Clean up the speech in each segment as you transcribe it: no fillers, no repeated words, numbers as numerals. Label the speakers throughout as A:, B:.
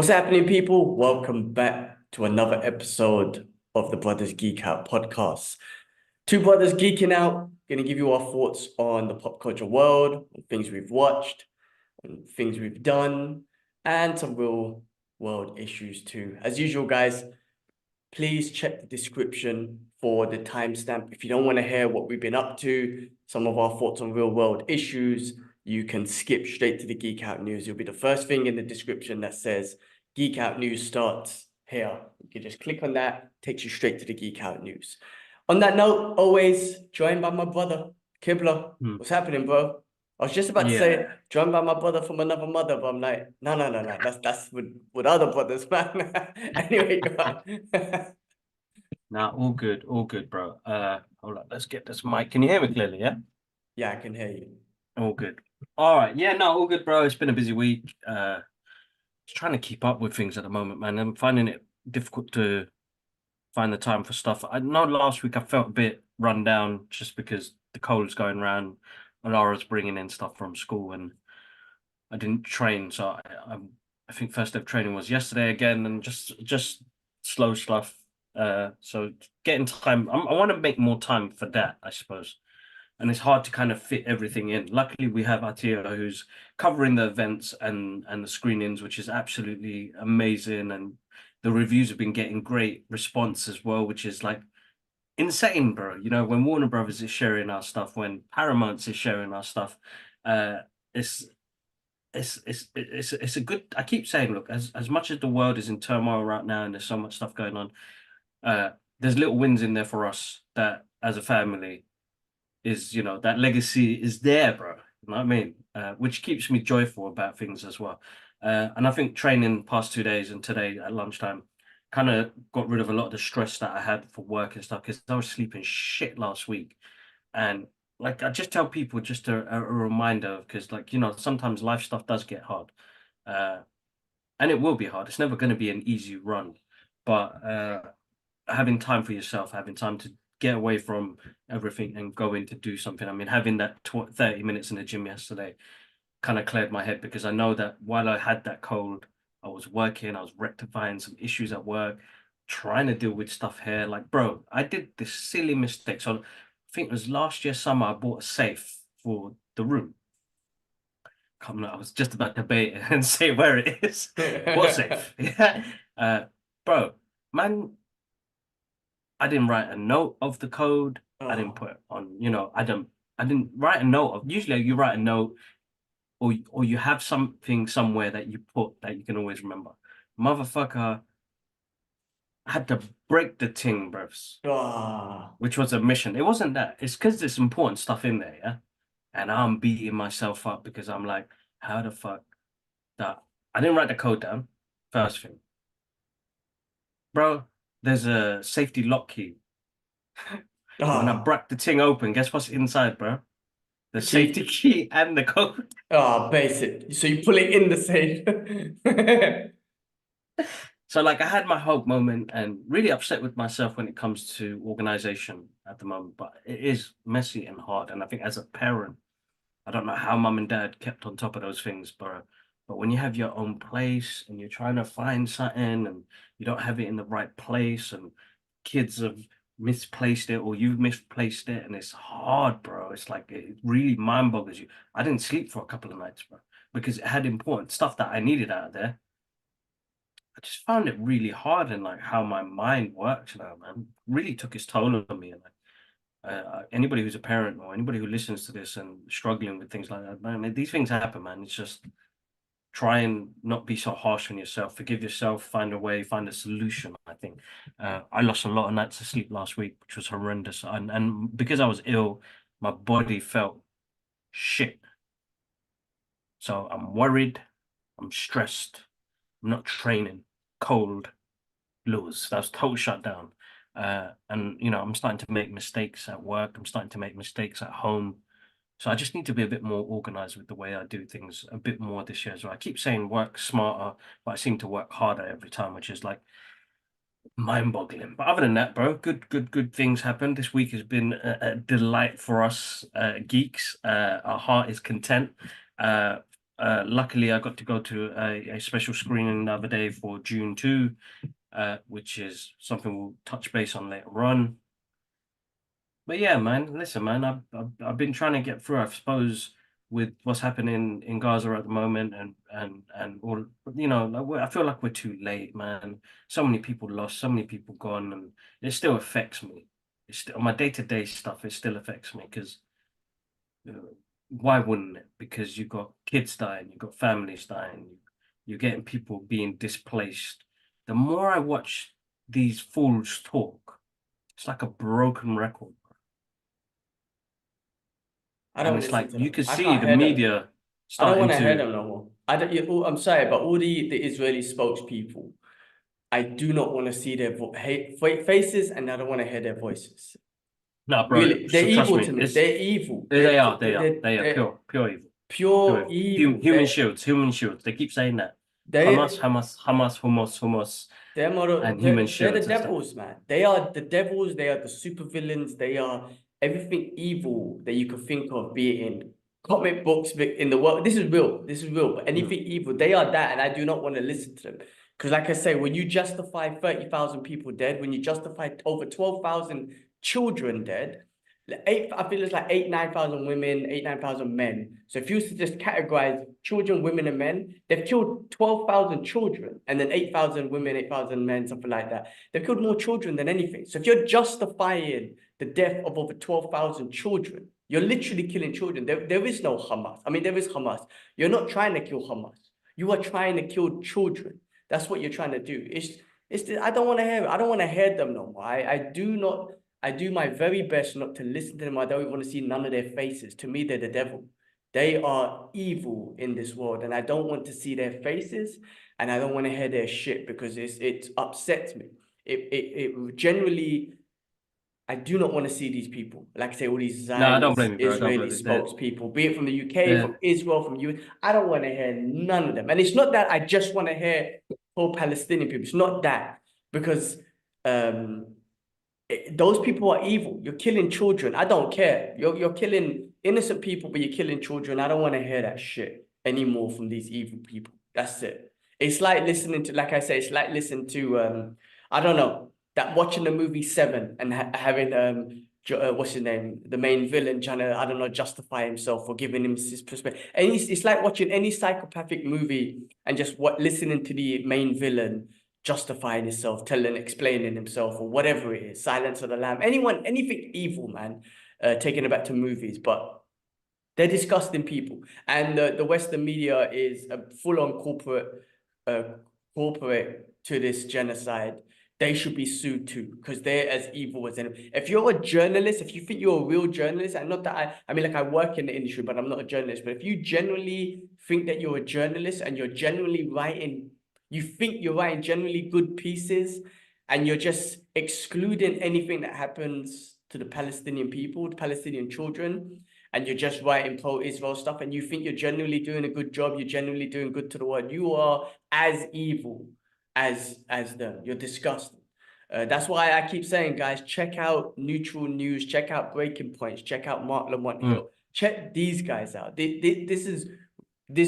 A: What's happening, people? Welcome back to another episode of the Brothers Geek Out podcast. Two brothers geeking out, gonna give you our thoughts on the pop culture world, on things we've watched, on things we've done, and some real world issues too. As usual, guys, please check the description for the timestamp. If you don't want to hear what we've been up to, some of our thoughts on real world issues, you can skip straight to the Geek Out News. It'll be the first thing in the description that says Geek Out News starts here. You can just click on that, takes you straight to the Geek Out News. On that note, always joined by my brother, Kibler.
B: Hmm.
A: What's happening, bro? I was just about to say, joined by my brother from another mother, but I'm like, no. That's with other brothers, man. Anyway, go on.
B: Now, all good, bro. Hold on, let's get this mic. Can you hear me clearly? Yeah,
A: Yeah, I can hear you.
B: all good. All right, yeah, no, all good, bro. It's been a busy week. Just trying to keep up with things at the moment, man. I'm finding it difficult to find the time for stuff. I know last week I felt a bit run down just because the cold's going around. Alara's bringing in stuff from school, and I didn't train, so I think first day of training was yesterday again, and just slow stuff. So getting time, I want to make more time for that, I suppose. And it's hard to kind of fit everything in. Luckily, we have Atira who's covering the events and the screenings, which is absolutely amazing. And the reviews have been getting great response as well, which is like insane, bro. You know, when Warner Brothers is sharing our stuff, when Paramount is sharing our stuff, uh, it's it's a good. I keep saying, look, as much as the world is in turmoil right now and there's so much stuff going on, uh, there's little wins in there for us that as a family is, you know, that legacy is there, bro. You know what I mean? Which keeps me joyful about things as well. And I think training past 2 days and today at lunchtime kind of got rid of a lot of the stress that I had for work and stuff because I was sleeping shit last week. And like I just tell people just a reminder because like, you know, sometimes life stuff does get hard. Uh, and it will be hard. It's never going to be an easy run. But having time for yourself, having time to get away from everything and go in to do something. I mean, having that 30 minutes in the gym yesterday kind of cleared my head because I know that while I had that cold, I was working, I was rectifying some issues at work, trying to deal with stuff here. Like, bro, I did this silly mistake. So I think it was last year summer, I bought a safe for the room. Come on, I was just about to debate it and say where it is. What safe? Yeah. Bro, man, I didn't write a note of the code. I didn't
A: Oh,
B: put it on, you know, I didn't write a note of usually you write a note or you have something somewhere that you put that you can always remember. Motherfucker had to break the thing, bros,
A: ah,
B: which was a mission. It wasn't that. It's because there's important stuff in there, yeah. And I'm beating myself up because I'm like, how the fuck that I didn't write the code down. First thing, bro. There's a safety lock key. When I
A: ah.
B: broke the thing open, guess what's inside, bro? The
A: So
B: safety
A: you,
B: key and the code.
A: basic. So you pull it in the safe.
B: So like I had my hope moment and really upset with myself when it comes to organization at the moment, but it is messy and hard. And I think as a parent, I don't know how mum and dad kept on top of those things, but when you have your own place and you're trying to find something and you don't have it in the right place and kids have misplaced it or you've misplaced it and it's hard, bro. It's like it really mind boggles you. I didn't sleep for a couple of nights, bro, because it had important stuff that I needed out of there. I just found it really hard and like how my mind works now, man. Really took its toll on me. And like, anybody who's a parent or anybody who listens to this and struggling with things like that, man, these things happen, man. It's just try and not be so harsh on yourself. Forgive yourself. Find a way. Find a solution. I think I lost a lot of nights of sleep last week, which was horrendous. And because I was ill, my body felt shit. So I'm worried. I'm stressed. I'm not training. Cold. Lose. That was total shutdown. And you know, I'm starting to make mistakes at work. I'm starting to make mistakes at home. So I just need to be a bit more organized with the way I do things a bit more this year as well. I keep saying work smarter, but I seem to work harder every time, which is like mind-boggling. But other than that, bro, good things happened. This week has been a delight for us geeks. Our heart is content. Uh, Luckily, I got to go to a special screening the other day for Dune 2, which is something we'll touch base on later on. But yeah, man, listen, man, I've been trying to get through, I suppose, with what's happening in Gaza at the moment, and all, like I feel like we're too late, man. So many people lost, so many people gone, and it still affects me. It's still my day-to-day stuff. It still affects me because why wouldn't it? Because you've got kids dying, you've got families dying, you're getting people being displaced. The more I watch these fools talk, it's like a broken record.
A: I
B: And
A: don't
B: it's
A: listen
B: like
A: to
B: you
A: them.
B: can
A: I
B: see
A: can't
B: the
A: hear them.
B: media
A: I don't
B: starting
A: want to hear
B: to.
A: them no more. I don't. I'm sorry, but all the Israeli spokespeople, I do not want to see their faces, and I don't want to hear their voices.
B: No, bro,
A: Really, they're
B: trust
A: evil
B: me.
A: to me.
B: It's
A: They're evil.
B: they are, they are, they are
A: They're
B: pure evil, pure
A: pure
B: evil.
A: evil.
B: Human shields, human shields. They keep saying that. Hamas,
A: They
B: Hamas, Hamas, Humos, Humos, and human
A: they're the
B: shields and stuff.
A: devils, man. They are the devils. They are the supervillains. They are everything evil that you could think of, be it in comic books, in the world. This is real. This is real. But anything evil, they are that, and I do not want to listen to them. Because, like I say, when you justify 30,000 people dead, when you justify over 12,000 children dead, I feel it's like 9,000 women, 9,000 men. So if you was to just categorize children, women, and men, they've killed 12,000 children, and then 8,000 women, 8,000 men, something like that. They've killed more children than anything. So if you're justifying the death of over 12,000 children, you're literally killing children. There is no Hamas. I mean, there is Hamas. You're not trying to kill Hamas. You are trying to kill children. That's what you're trying to do. I don't want to hear it. I don't want to hear them no more. I do not. I do my very best not to listen to them. I don't want to see none of their faces. To me, they're the devil. They are evil in this world, and I don't want to see their faces, and I don't want to hear their shit because it upsets me. It generally, I do not want to see these people. Like I say, all these
B: No, I don't
A: Zionist
B: blame you, bro. I don't
A: Israeli
B: blame you. They're,
A: spokespeople, be it from the UK,
B: they're,
A: from Israel, from US. I don't want to hear none of them. And it's not that I just want to hear all Palestinian people. It's not that because those people are evil. You're killing children. I don't care. You're killing innocent people, but you're killing children. I don't want to hear that shit anymore from these evil people. That's it. It's like listening to, like I say, it's like listening to I don't know, that watching the movie Seven and having what's his name, the main villain trying to, I don't know, justify himself or giving him his perspective. And it's like watching any psychopathic movie and just listening to the main villain justifying himself, explaining himself, or whatever it is. Silence of the Lamb. Anything evil, man. Taking it back to movies, but they're disgusting people, and the Western media is a full-on uh, corporate to this genocide. They should be sued too, because they're as evil as anyone. If you're a journalist, if you think you're a real journalist, and not that I mean, like I work in the industry, but I'm not a journalist. But if you genuinely think that you're a journalist and you're generally writing, you think you're writing generally good pieces, and you're just excluding anything that happens to the Palestinian people, the Palestinian children, and you're just writing pro-Israel stuff, and you think you're genuinely doing a good job, you're genuinely doing good to the world, you are as evil as them. You're disgusting. That's why I keep saying, guys, check out Neutral News, check out Breaking Points, check out Mark Lamont Hill, check these guys out. This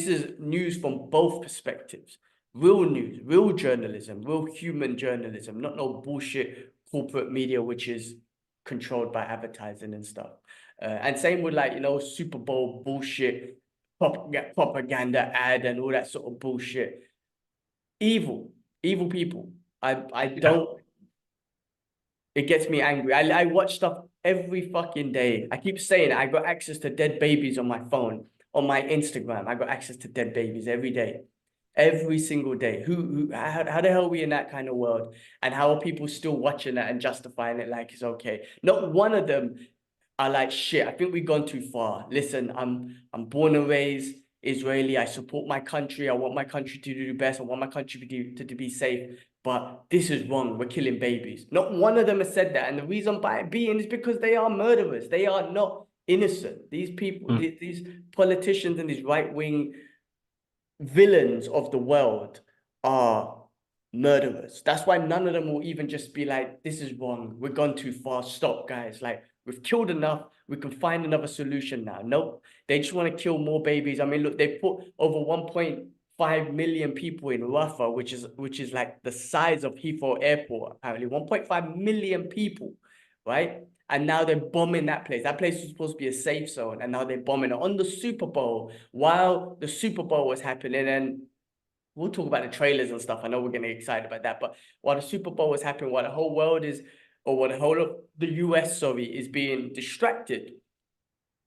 A: is news from both perspectives. Real news, real journalism, real human journalism, not no bullshit corporate media, which is controlled by advertising and stuff. And same with, like, Super Bowl bullshit, propaganda ad and all that sort of bullshit. Evil people. I
B: yeah.
A: don't, it gets me angry. I watch stuff every fucking day. I keep saying it. I got access to dead babies on my phone, on my Instagram. I got access to dead babies every day. Every single day. How the hell are we in that kind of world? And how are people still watching that and justifying it like it's okay? Not one of them are like, shit, I think we've gone too far. Listen, I'm born and raised Israeli. I support my country. I want my country to do the best. I want my country to be safe. But this is wrong. We're killing babies. Not one of them has said that. And the reason by it being is because they are murderers. They are not innocent. These people, these politicians and these right-wing villains of the world are murderers. That's why none of them will even just be like, this is wrong. We've gone too far. Stop, guys. Like, We've killed enough. We can find another solution now. Nope. They just want to kill more babies. I mean, look, they put over 1.5 million people in Rafah, which is like the size of Heathrow Airport, apparently. 1.5 million people, right? And now they're bombing that place. That place was supposed to be a safe zone, and now they're bombing it on the Super Bowl while the Super Bowl was happening. And we'll talk about the trailers and stuff. I know we're getting excited about that, but while the Super Bowl was happening, while the whole world is, or while the whole of the US, sorry, is being distracted,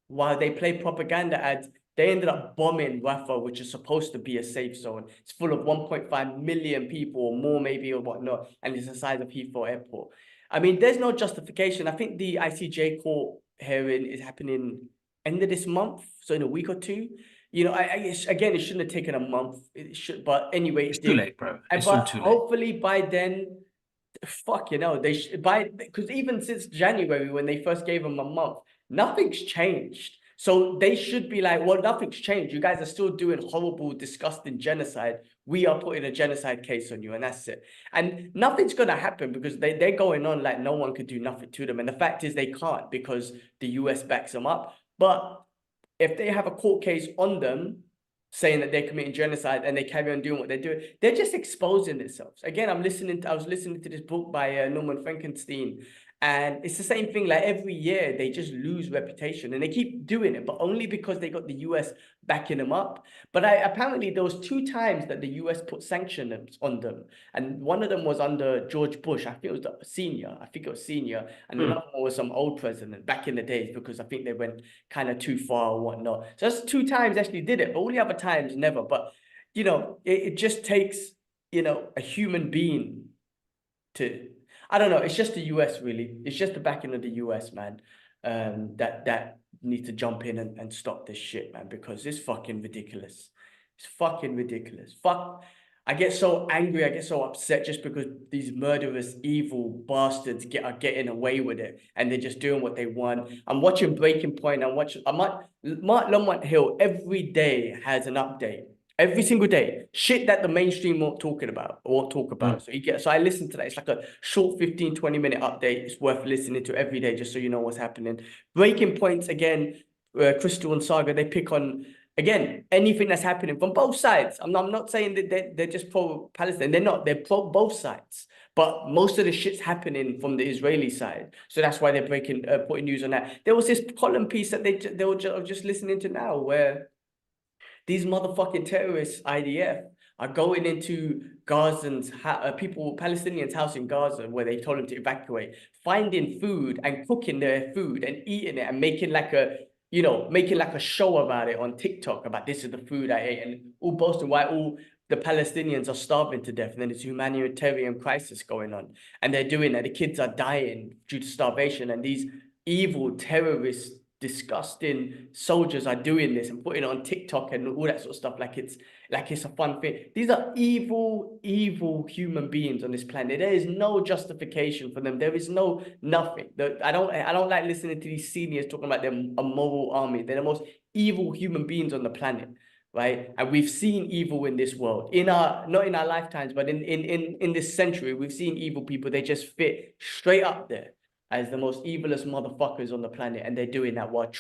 A: while they play propaganda ads, they ended up bombing Rafah, which is supposed to be a safe zone. It's full of 1.5 million people or more, maybe, or whatnot, and it's the size of Heathrow Airport. I mean, there's no justification. I think the ICJ court hearing is happening end of this month, so in a week or two. You know, again, it shouldn't have taken a month. It should, but anyway,
B: It's too late, bro.
A: and
B: It's all
A: but
B: too late.
A: hopefully by then, fuck, you know, they should because even since January when they first gave them a month, nothing's changed. So they should be like, well, nothing's changed. You guys are still doing horrible, disgusting genocide. We are putting a genocide case on you, and that's it. And nothing's gonna happen because they're going on like no one could do nothing to them. And the fact is they can't because the US backs them up. But if they have a court case on them saying that they're committing genocide and they carry on doing what they're doing, they're just exposing themselves. Again, I was listening to this book by Norman Frankenstein, and it's the same thing. Like every year, they just lose reputation, and they keep doing it, but only because they got the US backing them up. But apparently there was 2 times that the US put sanctions on them, and one of them was under George Bush. I think it was the senior. I think it was senior, and another one was some old president back in the days because I think they went kind of too far or whatnot. So that's 2 times actually did it, but all the other times never. But you know, it just takes, you know, a human being to, I don't know, it's just the US really. It's just the backing of the US, man. That needs to jump in and stop this shit, man, because it's fucking ridiculous. It's fucking ridiculous. Fuck. I get so angry, I get so upset just because these murderous, evil bastards are getting away with it, and they're just doing what they want. I'm watching Breaking Point. Mark Lamont Hill every day has an update. Every single day, shit that the mainstream won't talk about. So I listen to that. It's like a short 15, 20-minute update. It's worth listening to every day just so you know what's happening. Breaking Points again, Crystal and Saga, they pick on, again, anything that's happening from both sides. I'm not saying that they're just pro-Palestine. They're not. They're pro both sides. But most of the shit's happening from the Israeli side. So that's why they're putting news on that. There was this column piece that they were just listening to now where these motherfucking terrorists, IDF, are going into Palestinians' house in Gaza, where they told them to evacuate, finding food and cooking their food and eating it and making like a show about it on TikTok about this is the food I ate, and all boasting why all the Palestinians are starving to death, and then it's a humanitarian crisis going on, and they're doing that. The kids are dying due to starvation, and these evil terrorists, disgusting soldiers are doing this and putting it on TikTok and all that sort of stuff like it's a fun thing. These are evil human beings on this planet. There is no justification for them. There is no nothing. I don't like listening to these seniors talking about them a moral army. They're the most evil human beings on the planet, right? And we've seen evil in this world, not in our lifetimes, but in this century, we've seen evil people. They just fit straight up there as the most evilest motherfuckers on the planet, and they're doing that while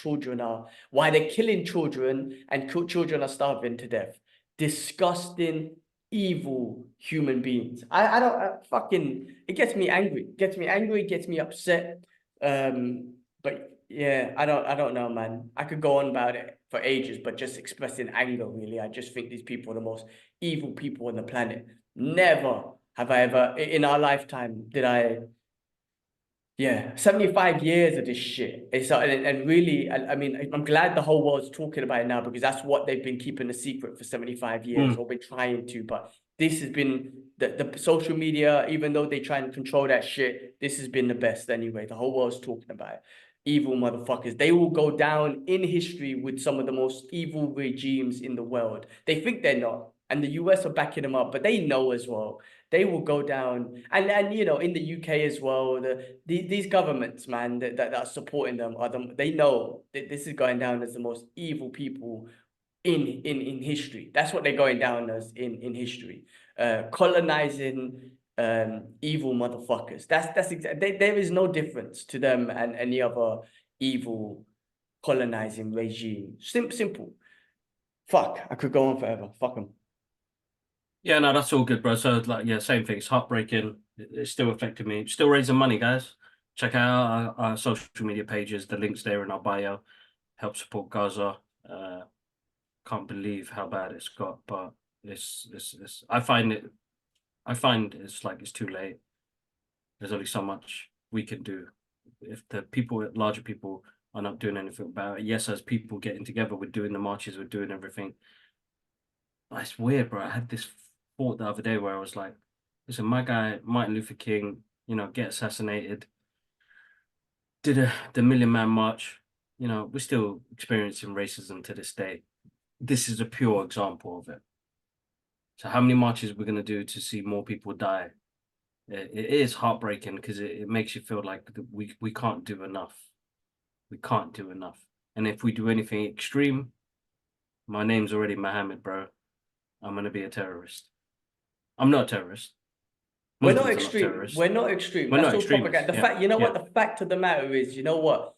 A: they're killing children, and children are starving to death. Disgusting, evil human beings. It gets me angry. It gets me upset. But yeah, I don't know, man. I could go on about it for ages, but just expressing anger, really. I just think these people are the most evil people on the planet. Never have I ever, in our lifetime, did I. Yeah, 75 years of this shit. And really, I mean, I'm glad the whole world's talking about it now, because that's what they've been keeping a secret for 75 years, or been trying to. But this has been the social media, even though they try and control that shit, this has been the best anyway. The whole world's talking about it. Evil motherfuckers. They will go down in history with some of the most evil regimes in the world. They think they're not, and the US are backing them up, but they know as well. They will go down, and you know, in the UK as well, these governments, man, that are supporting them they know that this is going down as the most evil people in history. That's what they're going down as in history. Colonizing evil motherfuckers. That's exactly. There is no difference to them and any other evil colonizing regime. Simple. Fuck, I could go on forever. Fuck them.
B: Yeah, no, that's all good, bro. So like, yeah, same thing. It's heartbreaking. It's still affecting me. Still raising money, guys. Check out our social media pages. The link's there in our bio. Help support Gaza. Can't believe how bad it's got, but it's I find it's like it's too late. There's only so much we can do. If the people, larger people, are not doing anything about it. Yes, as people getting together, we're doing the marches, we're doing everything. But it's weird, bro. I had this thought the other day where I was like, listen, my guy, Martin Luther King, get assassinated, did the Million Man March. We're still experiencing racism to this day. This is a pure example of it. So how many marches we're going to do to see more people die? It is heartbreaking because it makes you feel like we can't do enough. We can't do enough. And if we do anything extreme, my name's already Mohammed, bro. I'm going to be a terrorist. I'm not a terrorist.
A: We're not
B: Muslims are not
A: extreme.
B: terrorists.
A: We're not extreme.
B: We're
A: That's
B: not
A: all
B: extremists.
A: propaganda. The
B: Yeah,
A: fact, you know
B: yeah.
A: what? The fact of the matter is, you know what?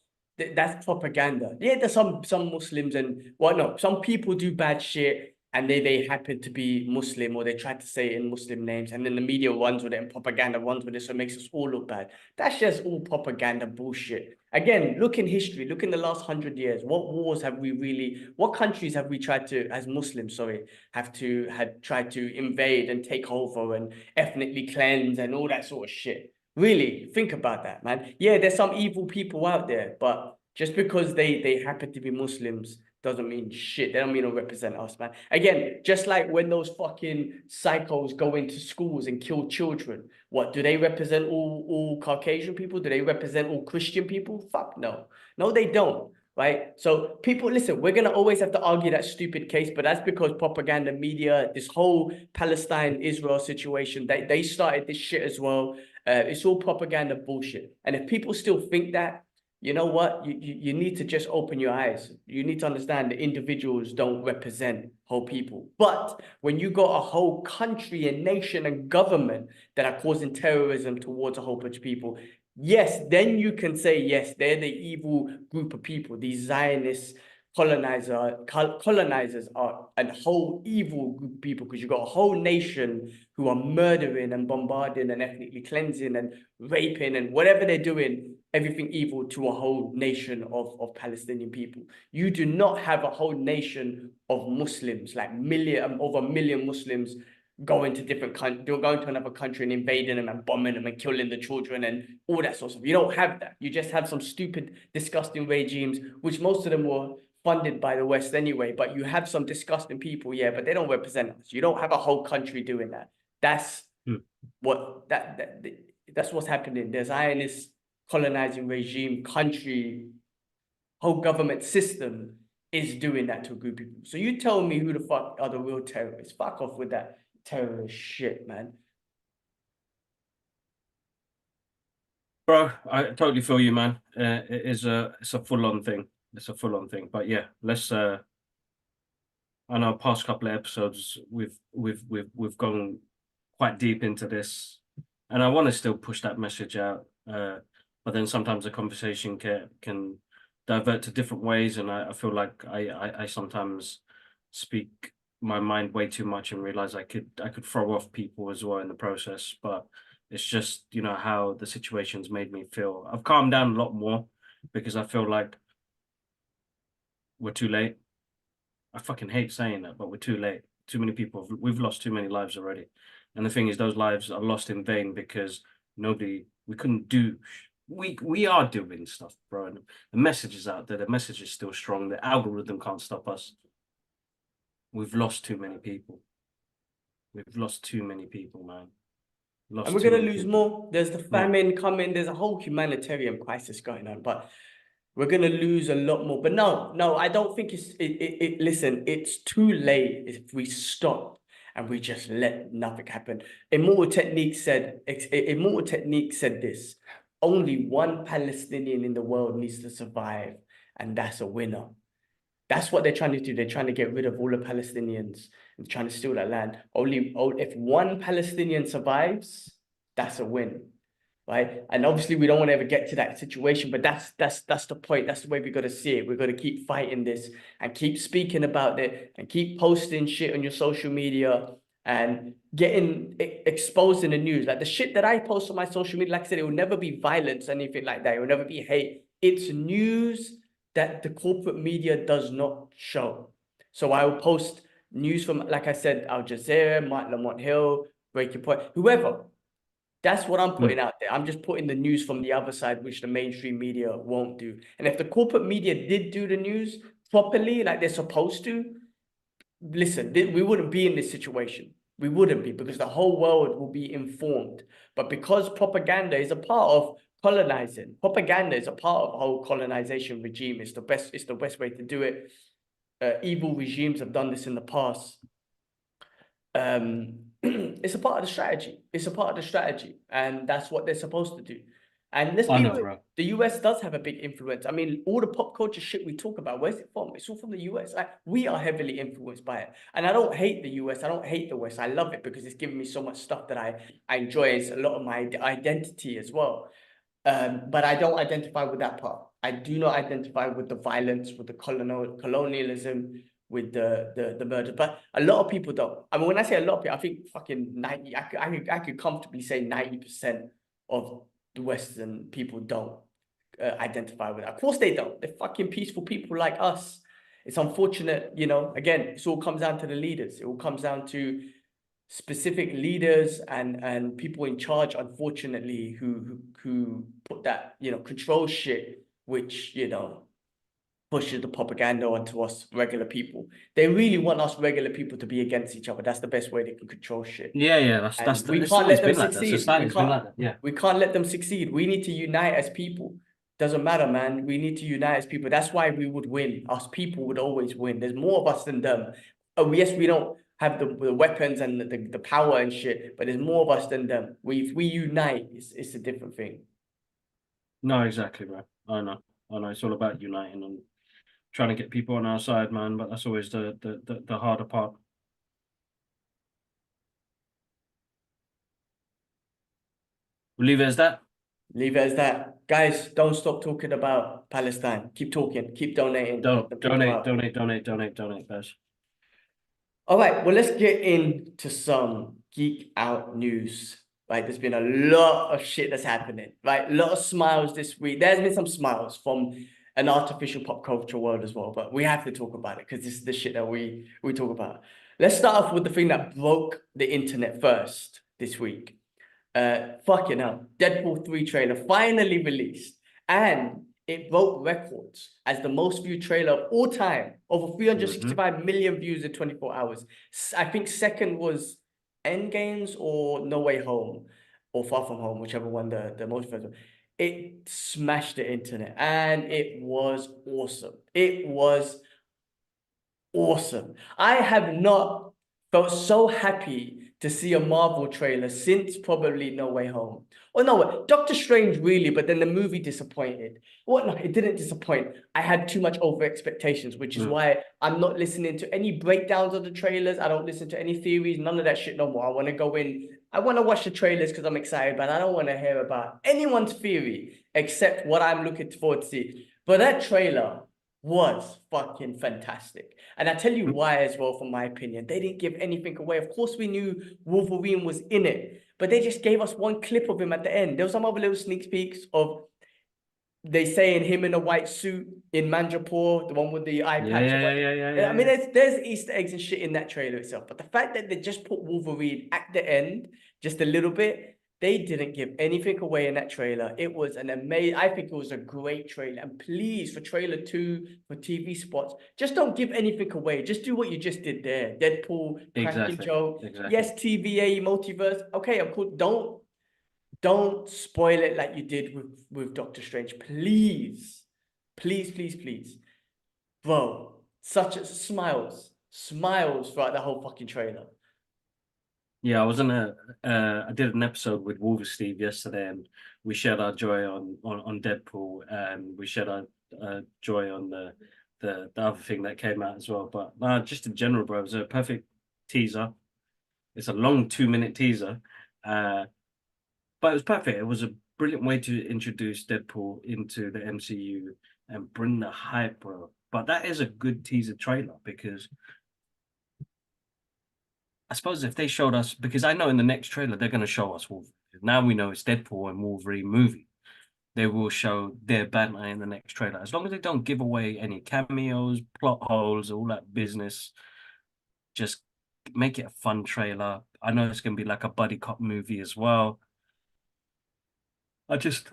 A: That's propaganda. Yeah, there's some Muslims and no, some people do bad shit and they happen to be Muslim or they try to say it in Muslim names and then the media runs with it and propaganda runs with it, so it makes us all look bad. That's just all propaganda bullshit. Again, look in history, look in the last 100 years. What countries have we tried to, as Muslims, sorry, had tried to invade and take over and ethnically cleanse and all that sort of shit? Really, think about that, man. Yeah, there's some evil people out there, but just because they happen to be Muslims doesn't mean shit. They don't mean to represent us, man. Again, just like when those fucking psychos go into schools and kill children, what do they represent? All Caucasian people? Do they represent all Christian people? Fuck no. No, they don't. Right. So people, listen, we're gonna always have to argue that stupid case, but that's because propaganda media, this whole Palestine-Israel situation, they started this shit as well. It's all propaganda bullshit. And if people still think that, you know what? You need to just open your eyes. You need to understand that individuals don't represent whole people. But when you got a whole country and nation and government that are causing terrorism towards a whole bunch of people, yes, then you can say, yes, they're the evil group of people. These Zionists, colonizers are a whole evil group of people because you've got a whole nation who are murdering and bombarding and ethnically cleansing and raping and whatever they're doing, everything evil to a whole nation of Palestinian people. You do not have a whole nation of Muslims, like over a million Muslims going to different countries, going to another country and invading them and bombing them and killing the children and all that sort of stuff. You don't have that. You just have some stupid, disgusting regimes, which most of them were funded by the West anyway, but you have some disgusting people, yeah, but they don't represent us. You don't have a whole country doing that. That's that's what's happening. The Zionist colonizing regime, country, whole government system is doing that to a group of people. So you tell me who the fuck are the real terrorists? Fuck off with that terrorist shit, man.
B: Bro, I totally feel you, man. It's a full-on thing. It's a full-on thing. But yeah, let's on our past couple of episodes, we've gone quite deep into this, and I want to still push that message out. But then sometimes the conversation can divert to different ways, and I feel like I sometimes speak my mind way too much and realize I could throw off people as well in the process. But it's just, how the situation's made me feel. I've calmed down a lot more because I feel like we're too late. I fucking hate saying that, but we're too late. Too many people, we've lost too many lives already. And the thing is, those lives are lost in vain because we couldn't do, we are doing stuff, bro. And the message is out there. The message is still strong. The algorithm can't stop us. We've lost too many people. We've lost too many people, man.
A: And we're going to lose more. There's the famine coming. There's a whole humanitarian crisis going on, but we're going to lose a lot more. But no, I don't think listen, it's too late if we stop and we just let nothing happen. Immortal Technique said this: only one Palestinian in the world needs to survive, and that's a winner. That's what they're trying to do. They're trying to get rid of all the Palestinians and trying to steal that land. If one Palestinian survives, that's a win. Right. And obviously we don't want to ever get to that situation, but that's the point. That's the way we got to see it. We've got to keep fighting this and keep speaking about it and keep posting shit on your social media and exposing the news. Like the shit that I post on my social media, like I said, it will never be violence, anything like that. It will never be hate. It's news that the corporate media does not show. So I will post news from, like I said, Al Jazeera, Mark Lamont Hill, Breaking Point, whoever. That's what I'm putting out there. I'm just putting the news from the other side, which the mainstream media won't do. And if the corporate media did do the news properly, like they're supposed to, listen, we wouldn't be in this situation. We wouldn't be, because the whole world will be informed. But because propaganda is a part of colonizing, propaganda is a part of the whole colonization regime. It's the best way to do it. Evil regimes have done this in the past. It's a part of the strategy. It's a part of the strategy, and that's what they're supposed to do. And let's be real, the US does have a big influence. I mean, all the pop culture shit we talk about, where's it from? It's all from the US. Like, we are heavily influenced by it. And I don't hate the US. I don't hate the West. I love it because it's given me so much stuff that I enjoy. It's a lot of my identity as well. But I don't identify with that part. I do not identify with the violence, with the colonialism, with the murder. But a lot of people don't. I mean, when I say a lot of people, I think fucking 90, I could comfortably say 90% of the Western people don't identify with that. Of course they don't. They're fucking peaceful people like us. It's unfortunate, you know, again, it all comes down to the leaders. It all comes down to specific leaders and people in charge, unfortunately, who put that, you know, control shit, which, you know, pushes the propaganda onto us regular people. They really want us regular people to be against each other. That's the best way they can control shit.
B: Yeah.
A: We can't let them succeed.
B: We
A: can't let them succeed. We need to unite as people. Doesn't matter, man. We need to unite as people. That's why we would win. Us people would always win. There's more of us than them. Oh, yes, we don't have the weapons and the power and shit, but there's more of us than them. If we unite, it's a different thing.
B: No, exactly, bro. I know. It's all about uniting and trying to get people on our side, man. But that's always the harder part. We'll leave it as that.
A: Leave it as that. Guys, don't stop talking about Palestine. Keep talking. Keep donating.
B: Donate, guys.
A: All right, well, let's get into some geek out news. Right, there's been a lot of shit that's happening. Right, a lot of smiles this week. There's been some smiles from an artificial pop culture world as well, but we have to talk about it because this is the shit that we talk about. Let's start off with the thing that broke the internet first this week. Fucking hell, Deadpool 3 trailer finally released, and it broke records as the most viewed trailer of all time, over 365 million views in 24 hours. I think second was Endgames or No Way Home or Far From Home, whichever one the most viewed. It smashed the internet, and it was awesome. It was awesome. I have not felt so happy to see a Marvel trailer since probably No Way Home. Oh no, Doctor Strange really, but then the movie disappointed. Well, no, it didn't disappoint. I had too much over expectations, which is why I'm not listening to any breakdowns of the trailers. I don't listen to any theories, none of that shit no more. I want to go in, I want to watch the trailers because I'm excited, but I don't want to hear about anyone's theory except what I'm looking forward to see. But that trailer was fucking fantastic. And I tell you why as well, from my opinion. They didn't give anything away. Of course, we knew Wolverine was in it, but they just gave us one clip of him at the end. There was some other little sneak peeks of they saying him in a white suit in Manjapur, the one with the eye patch. I mean, there's Easter eggs and shit in that trailer itself. But the fact that they just put Wolverine at the end, just a little bit, they didn't give anything away in that trailer. It was an amazing, I think it was a great trailer. And please, for trailer 2, for TV spots, just don't give anything away. Just do what you just did there. Deadpool, cracking joke. Yes, TVA, multiverse. Okay, of course. Don't spoil it like you did with Doctor Strange. Please. Please. Bro, such a smiles throughout the whole fucking trailer.
B: Yeah, I did an episode with Wolver Steve yesterday, and we shared our joy on Deadpool, and we shared our joy on the other thing that came out as well. But just in general, bro, it was a perfect teaser. It's a long 2-minute teaser. But it was perfect. It was a brilliant way to introduce Deadpool into the MCU and bring the hype, bro. But that is a good teaser trailer because I suppose if they showed us, because I know in the next trailer they're going to show us Wolverine. Now we know it's Deadpool and Wolverine movie. They will show their banner in the next trailer. As long as they don't give away any cameos, plot holes, all that business, just make it a fun trailer. I know it's going to be like a buddy cop movie as well. I just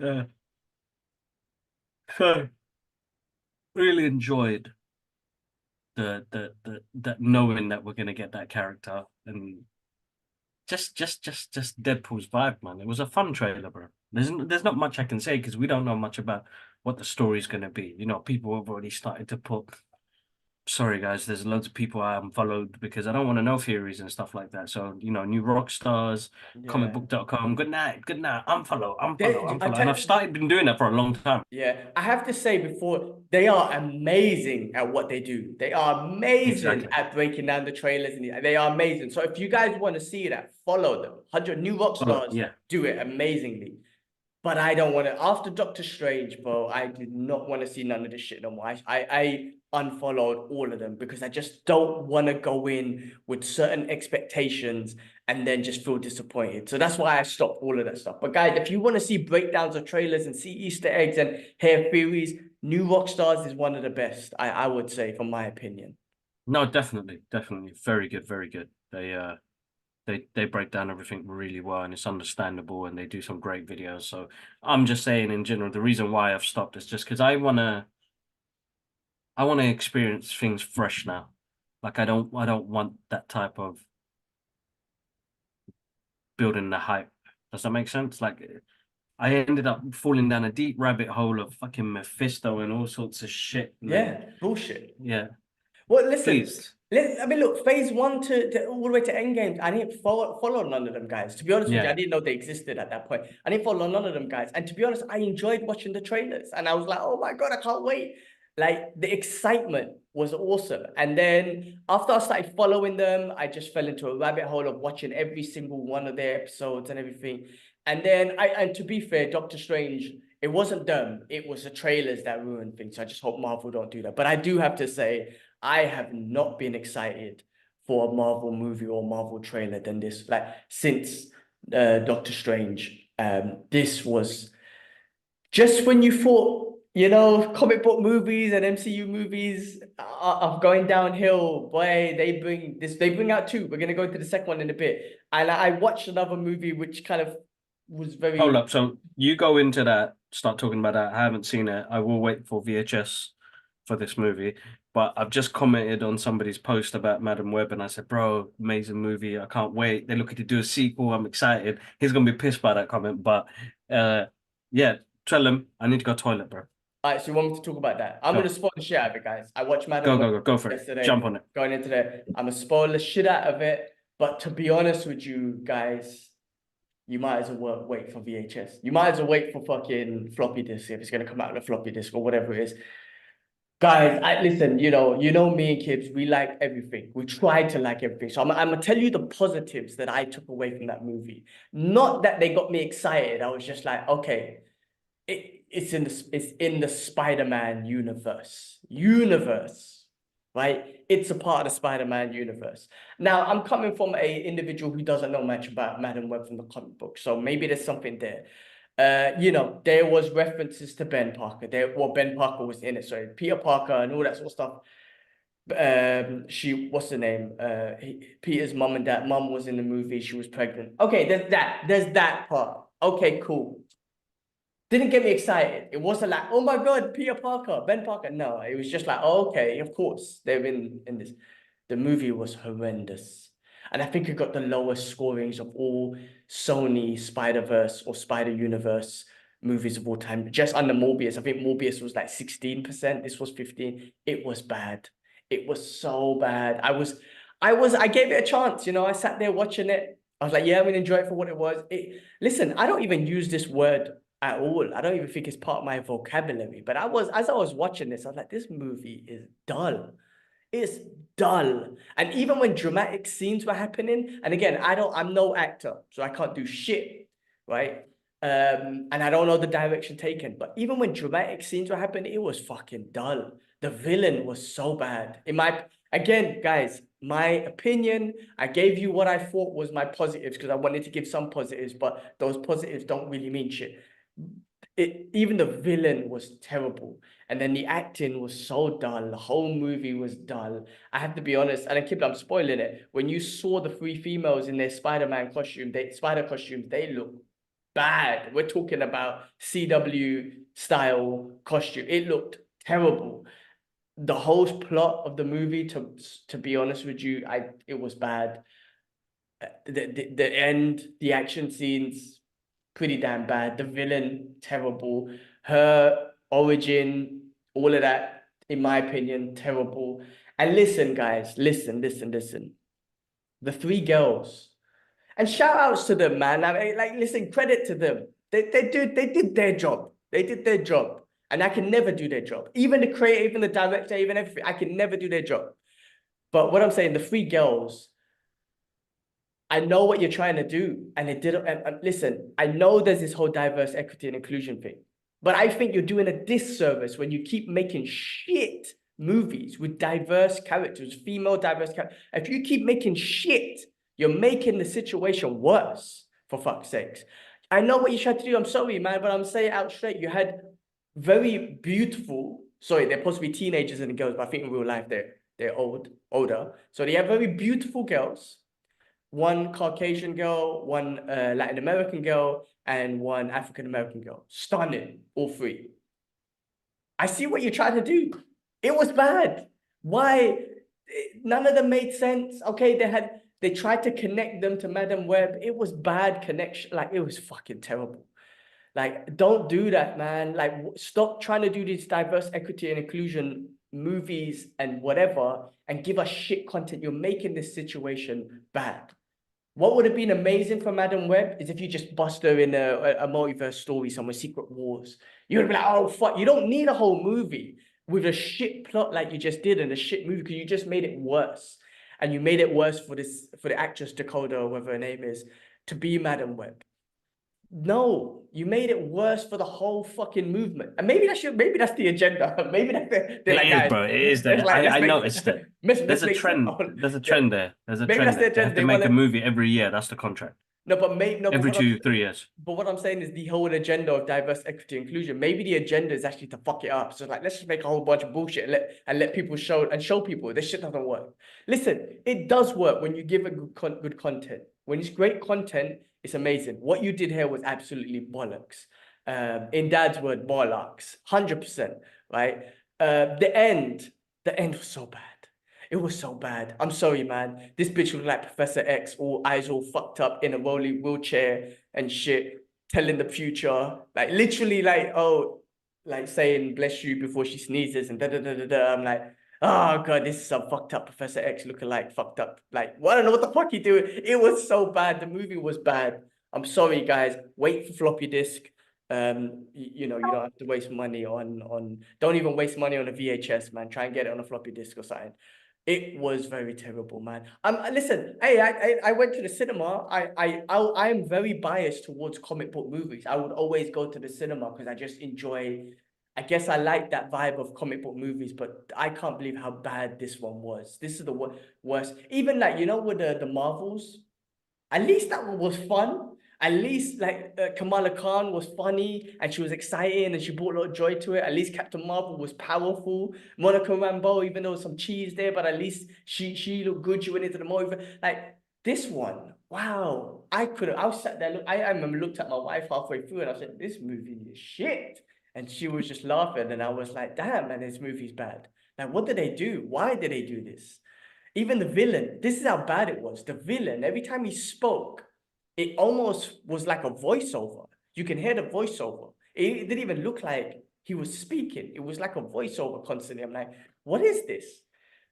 B: really enjoyed the that knowing that we're going to get that character and just Deadpool's vibe, man. It was a fun trailer, bro. There's not much I can say because we don't know much about what the story's going to be. You know, people have already started to put. Sorry, guys. There's loads of people I unfollowed because I don't want to know theories and stuff like that. So, you know, new rock stars,
A: Yeah.
B: comicbook.com. Good night, unfollow,
A: I
B: and
A: tell
B: I've started been doing that for a long time.
A: Yeah, I have to say before, they are amazing at what they do. They are amazing
B: Exactly.
A: at breaking down the trailers, and they are amazing. So if you guys want to see that, follow them. 100 new rock
B: Follow,
A: stars
B: yeah.
A: do it amazingly. But I don't want to. After Doctor Strange, bro, I did not want to see none of this shit no more. I unfollowed all of them because I just don't want to go in with certain expectations and then just feel disappointed. So that's why I stopped all of that stuff. But guys, if you want to see breakdowns of trailers and see Easter eggs and hear theories, New Rockstars is one of the best. I would say, from my opinion.
B: No, definitely, definitely. Very good, very good. They break down everything really well and it's understandable and they do some great videos. So I'm just saying in general, the reason why I've stopped is just because I wanna experience things fresh now. Like I don't want that type of building the hype. Does that make sense? Like I ended up falling down a deep rabbit hole of fucking Mephisto and all sorts of shit. And then,
A: Yeah, bullshit.
B: yeah,
A: Well, listen,
B: please.
A: I mean, look, phase one to all the way to Endgame, I didn't follow none of them guys. To be honest with you, I
B: Yeah.
A: didn't know they existed at that point. I didn't follow none of them guys. And to be honest, I enjoyed watching the trailers. And I was like, oh my God, I can't wait. Like the excitement was awesome. And then after I started following them, I just fell into a rabbit hole of watching every single one of their episodes and everything. And then and to be fair, Doctor Strange, it wasn't them, it was the trailers that ruined things. So I just hope Marvel don't do that. But I do have to say, I have not been excited for a Marvel movie or Marvel trailer than this. Like since Doctor Strange, this was just when you thought, you know, comic book movies and MCU movies are going downhill. Boy, they bring out two. We're gonna go into the second one in a bit. And I watched another movie which kind of was
B: Hold
A: very
B: up. So you go into that, start talking about that. I haven't seen it. I will wait for VHS for this movie. But I've just commented on somebody's post about Madam Web, and I said, "Bro, amazing movie! I can't wait. They're looking to do a sequel. I'm excited." He's gonna be pissed by that comment, but uh, yeah, tell him I need to go toilet, bro.
A: All right, so you want me to talk about that? I'm gonna
B: Go,
A: spoil the shit out of it, guys. I watched Madam
B: go,
A: Web
B: go, go, go for it.
A: yesterday.
B: Jump on it.
A: Going into there, I'm gonna spoil the shit out of it. But to be honest with you guys, you might as well wait for VHS. You might as well wait for fucking floppy disk if it's gonna come out on a floppy disk or whatever it is. Guys, I listen, you know me and Kibbs, we like everything. We try to like everything. So I'm gonna tell you the positives that I took away from that movie. Not that they got me excited. I was just like, okay, it's in the Spider-Man universe, right? It's a part of the Spider-Man universe. Now, I'm coming from a individual who doesn't know much about Madam Web from the comic book, so maybe there's something there. You know, there was references to Ben Parker. Ben Parker was in it, sorry, Peter Parker and all that sort of stuff. What's the name? Peter's mum was in the movie. She was pregnant. Okay, there's that part. Okay, cool. Didn't get me excited. It wasn't like, oh my God, Peter Parker, Ben Parker. No, it was just like, oh, okay, of course, they're in this. The movie was horrendous. And I think it got the lowest scorings of all Sony Spider-Verse or Spider-Universe movies of all time. Just under Morbius. I think Morbius was like 16%. This was 15. It was bad. It was so bad. I gave it a chance, you know. I sat there watching it. I was like, yeah, I'm gonna enjoy it for what it was. Listen, I don't even use this word at all. I don't even think it's part of my vocabulary. But as I was watching this, I was like, this movie is dull. It's dull. And even when dramatic scenes were happening, and again, I'm no actor, so I can't do shit, right? And I don't know the direction taken, but even when dramatic scenes were happening, it was fucking dull. The villain was so bad. Again, guys, my opinion, I gave you what I thought was my positives because I wanted to give some positives, but those positives don't really mean shit. Even the villain was terrible. And then the acting was so dull. The whole movie was dull. I have to be honest, and I'm spoiling it. When you saw the three females in their Spider-Man costume, spider costumes, they look bad. We're talking about CW style costume. It looked terrible. The whole plot of the movie, to be honest with you, it was bad. The end, the action scenes, pretty damn bad. The villain, terrible. Her origin, all of that, in my opinion, terrible. And listen, guys, listen. The three girls, and shout outs to them, man. I mean, like, listen, credit to them. They did their job. They did their job. And I can never do their job. Even the creator, even the director, even everything, I can never do their job. But what I'm saying, the three girls, I know what you're trying to do. And it didn't, and listen, I know there's this whole diverse equity and inclusion thing. But I think you're doing a disservice when you keep making shit movies with diverse characters, female diverse characters. If you keep making shit, you're making the situation worse, for fuck's sakes. I know what you tried to do. I'm sorry, man, but I'm saying it out straight. You had very beautiful, sorry, they're supposed to be teenagers and girls, but I think in real life they're older. So they have very beautiful girls, one Caucasian girl, one Latin American girl, and one African American girl. Stunning, all three. I see what you're trying to do. It was bad. Why? None of them made sense. Okay, they tried to connect them to Madam Web. It was bad connection. Like, it was fucking terrible. Like, don't do that, man. Like, stop trying to do these diverse equity and inclusion movies and whatever and give us shit content. You're making this situation bad. What would have been amazing for Madam Web is if you just bust her in a multiverse story somewhere, Secret Wars. You would be like, oh, fuck. You don't need a whole movie with a shit plot like you just did in a shit movie because you just made it worse. And you made it worse for the actress Dakota, or whatever her name is, to be Madam Web. No, you made it worse for the whole fucking movement. And maybe that's the agenda. Maybe they're like, guys,
B: bro. It is there.
A: like,
B: I noticed it. There's a trend. There's a trend there. There's a
A: maybe
B: trend
A: that's
B: there.
A: the
B: They have
A: agenda.
B: to make a movie every year. That's the contract.
A: No, but
B: Every 2-3 years.
A: But what I'm saying is the whole agenda of diverse equity inclusion. Maybe the agenda is actually to fuck it up. So like, let's just make a whole bunch of bullshit and let people show people this shit doesn't work. Listen, it does work when you give a good content. When it's great content, it's amazing. What you did here was absolutely bollocks. In Dad's word, bollocks, 100%. Right? The end was so bad. It was so bad. I'm sorry, man. This bitch looked like Professor X, all eyes all fucked up in a rolly wheelchair and shit, telling the future. Like, literally, like, oh, like saying bless you before she sneezes and da da da da da. I'm like, oh god, this is some fucked up Professor X looking like fucked up. Like, well, I don't know what the fuck he doing. It was so bad. The movie was bad. I'm sorry, guys. Wait for floppy disk. You know, you don't have to waste money on don't even waste money on a VHS, man. Try and get it on a floppy disk or something. It was very terrible, man. Listen, hey, I went to the cinema. I am very biased towards comic book movies. I would always go to the cinema because I just enjoy. I guess I like that vibe of comic book movies, but I can't believe how bad this one was. This is the worst. Even like, you know, with the Marvels, at least that one was fun. At least like Kamala Khan was funny and she was exciting and she brought a lot of joy to it. At least Captain Marvel was powerful. Monica Rambeau, even though there was some cheese there, but at least she looked good. She went into the movie. Like this one, wow. I was sat there. I remember looked at my wife halfway through and I said, this movie is shit. And she was just laughing. And I was like, damn, man, this movie's bad. Like, what did they do? Why did they do this? Even the villain, this is how bad it was. The villain, every time he spoke, it almost was like a voiceover. You can hear the voiceover. It didn't even look like he was speaking. It was like a voiceover constantly. I'm like, what is this?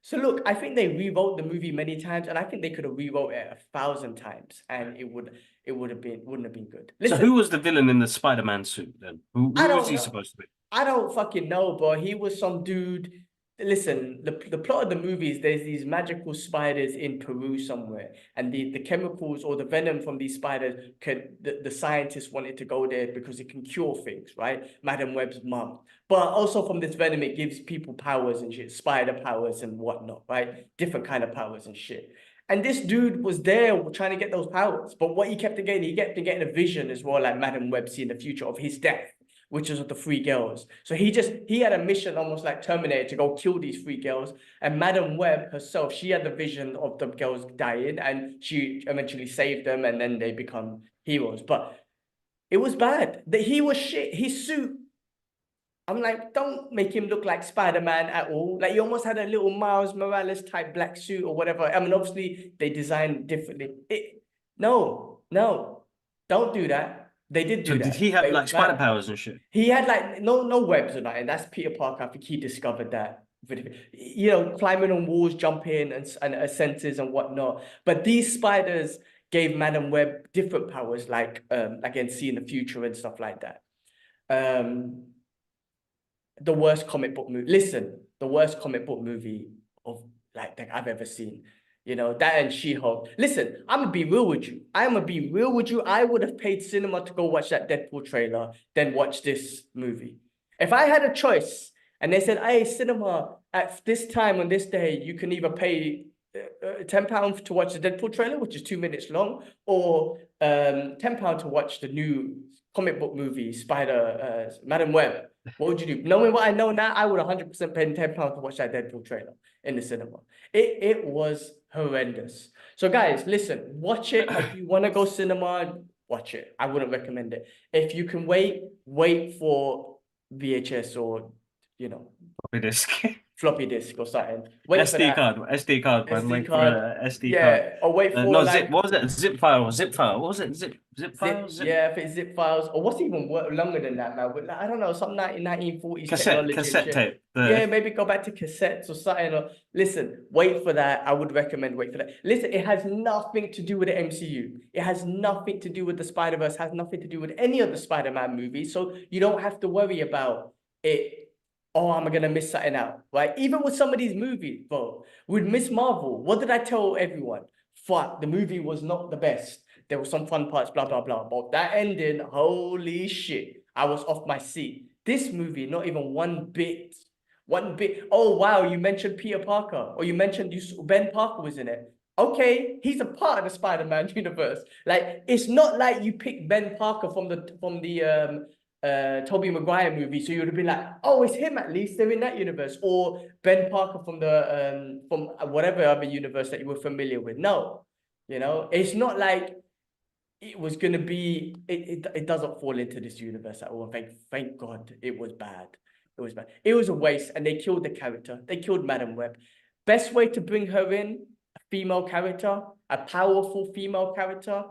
A: So look, I think they rewrote the movie many times, and I think they could have rewrote it 1,000 times, and it wouldn't have been good. Listen,
B: so who was the villain in the Spider-Man suit then? Who was he supposed to be?
A: I don't fucking know, bro. He was some dude. listen, the plot of the movie is there's these magical spiders in Peru somewhere, and the chemicals or the venom from these spiders the scientists wanted to go there because it can cure things, right? Madam Web's mum. But also from this venom, it gives people powers and shit, spider powers and whatnot, right? Different kind of powers and shit. And this dude was there trying to get those powers. But what he kept getting, he kept getting a vision as well, like Madam Web seeing the future of his death, which is of the three girls. So he had a mission almost like Terminator to go kill these three girls. And Madam Web herself, she had the vision of the girls dying, and she eventually saved them, and then they become heroes. But it was bad. He was shit. His suit, I'm like, don't make him look like Spider-Man at all. Like, he almost had a little Miles Morales type black suit or whatever. I mean, obviously they designed differently. No, don't do that. They did do
B: So
A: that.
B: did he have
A: It
B: like
A: was
B: spider
A: bad.
B: powers and shit?
A: He had like no webs or nothing. That's Peter Parker. I think he discovered that. You know, climbing on walls, jumping and senses and whatnot. But these spiders gave Madam Web different powers, like again, seeing the future and stuff like that. The worst comic book movie. Listen, the worst comic book movie of like that I've ever seen. You know, that and She-Hulk. Listen, I'm gonna be real with you. I'm gonna be real with you. I would have paid cinema to go watch that Deadpool trailer than watch this movie. If I had a choice and they said, hey, cinema, at this time on this day, you can either pay £10 to watch the Deadpool trailer, which is 2 minutes long, or £10 to watch the new comic book movie, Madam Web. What would you do? Knowing what I know now, I would 100% pay £10 to watch that Deadpool trailer in the cinema. It was horrendous. So guys, listen, watch it. If you want to go cinema, watch it. I wouldn't recommend it. If you can wait for VHS or, you know,
B: Copy disc.
A: floppy disk or something. Wait for
B: SD
A: that.
B: card, SD card, man.
A: SD
B: Wait for
A: card.
B: a SD card.
A: Yeah, or wait for
B: No,
A: like
B: zip. What was it? Zip file. Zip file. What was it? Zip file.
A: yeah, if it's zip files, or what's even longer than that now? But like, I don't know, some 1940s
B: Cassette.
A: technology and
B: Cassette
A: shit.
B: tape.
A: Yeah, maybe go back to cassettes or something. Or listen, wait for that. I would recommend wait for that. Listen, it has nothing to do with the MCU. It has nothing to do with the Spider-Verse. Has nothing to do with any of the Spider-Man movies. So you don't have to worry about it. Oh, am I gonna miss something out? Right? Even with some of these movies, bro. With Miss Marvel, what did I tell everyone? Fuck, the movie was not the best. There were some fun parts, blah, blah, blah. But that ending, holy shit. I was off my seat. This movie, not even one bit. One bit. Oh, wow, you mentioned Peter Parker. Or you mentioned Ben Parker was in it. Okay, he's a part of the Spider-Man universe. Like, it's not like you picked Ben Parker from the Tobey Maguire movie, so you would have been like, oh, it's him at least, they're in that universe, or Ben Parker from the from whatever other universe that you were familiar with. No, you know, it's not like it was gonna be it doesn't fall into this universe at all. Thank God it was bad. It was bad. It was a waste, and they killed the character. They killed Madam Web. Best way to bring her in, a female character, a powerful female character,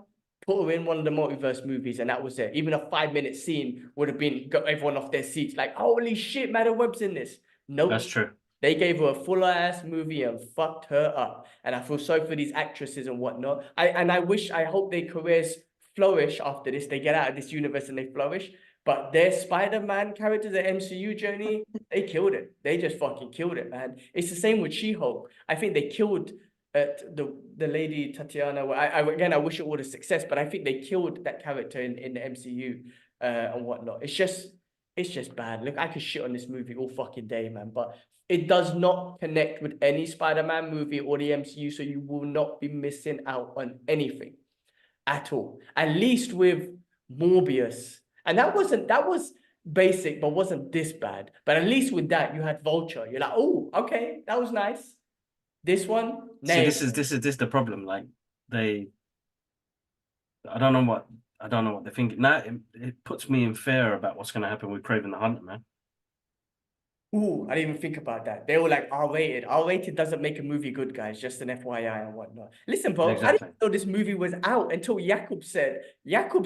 A: put her in one of the multiverse movies, and that was it. Even a 5-minute scene would have been got everyone off their seats, like, holy shit, Madam Web's in this. Nope.
B: That's true.
A: They gave her a full ass movie and fucked her up. And I feel sorry for these actresses and whatnot. I hope their careers flourish after this. They get out of this universe and they flourish. But their Spider-Man characters, their MCU journey, they killed it. They just fucking killed it, man. It's the same with She-Hulk. I think they killed the lady Tatiana. Again, I wish it all the success, but I think they killed that character in the MCU and whatnot. It's just bad. Look, I could shit on this movie all fucking day, man, but it does not connect with any Spider-Man movie or the MCU, so you will not be missing out on anything at all. At least with Morbius, and that was basic, but wasn't this bad. But at least with that, you had Vulture. You're like, oh, okay, that was nice. This one,
B: see, this is the problem. Like I don't know what they're thinking. Now it puts me in fear about what's going to happen with Craven the Hunter, man.
A: Ooh, I didn't even think about that. They were like R-rated. R-rated doesn't make a movie good, guys. Just an FYI and whatnot. Listen, bro,
B: Exactly.
A: I didn't know this movie was out until Jakub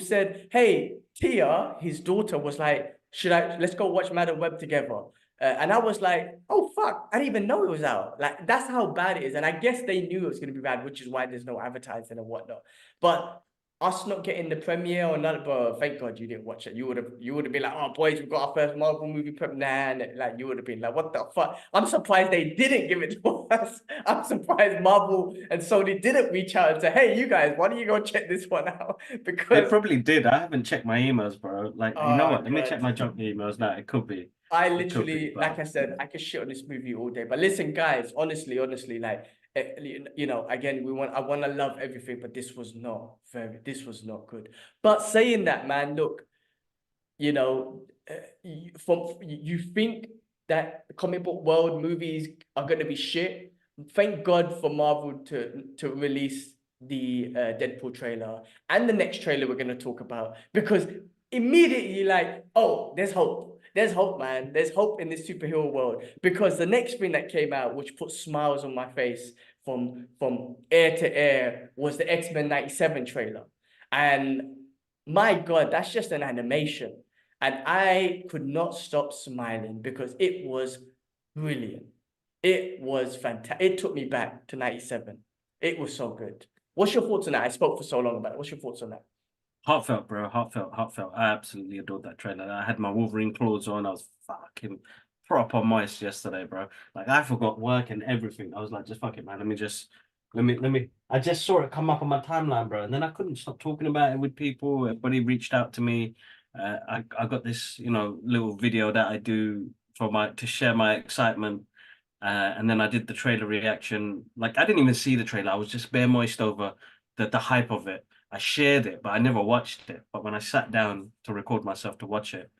A: said, hey, Tia, his daughter, was like, let's go watch Madam Web together. And I was like, oh, fuck, I didn't even know it was out. Like, that's how bad it is. And I guess they knew it was going to be bad, which is why there's no advertising and whatnot. But us not getting the premiere or not, bro, thank God you didn't watch it. You would have been like, oh boys, we've got our first Marvel movie premiere. Nah, like you would have been like, what the fuck? I'm surprised they didn't give it to us. I'm surprised Marvel and Sony didn't reach out and say, hey, you guys, why don't you go check this one out?
B: They
A: Because
B: probably did. I haven't checked my emails, bro. Like, you know
A: oh
B: what? Let me check
A: God.
B: my junk emails now. It could be.
A: I
B: It could be,
A: literally,
B: but
A: like I said, I could shit on this movie all day. But listen, guys, honestly, like again, I want to love everything, but this was not good. But saying that, man, look, you know, you think that the comic book world movies are going to be shit. Thank God for Marvel to release the Deadpool trailer and the next trailer we're going to talk about, because immediately like, oh, there's hope, man, there's hope in this superhero world. Because the next thing that came out, which put smiles on my face from ear to ear, was the X-Men 97 trailer. And my God, that's just an animation. And I could not stop smiling because it was brilliant. It was fantastic. It took me back to 97. It was so good. What's your thoughts on that? I spoke for so long about it. What's your thoughts on that?
B: heartfelt, bro. Heartfelt. I absolutely adored that trailer. I had my Wolverine claws on. I was fucking proper moist yesterday, bro. Like I forgot work and everything. I was like, just fuck it, man. Let me. I just saw it come up on my timeline, bro, and then I couldn't stop talking about it with people. Everybody reached out to me. I got this, little video that I do to share my excitement. And then I did the trailer reaction. Like I didn't even see the trailer. I was just bare moist over the hype of it. I shared it, but I never watched it. But when I sat down to record myself to watch it,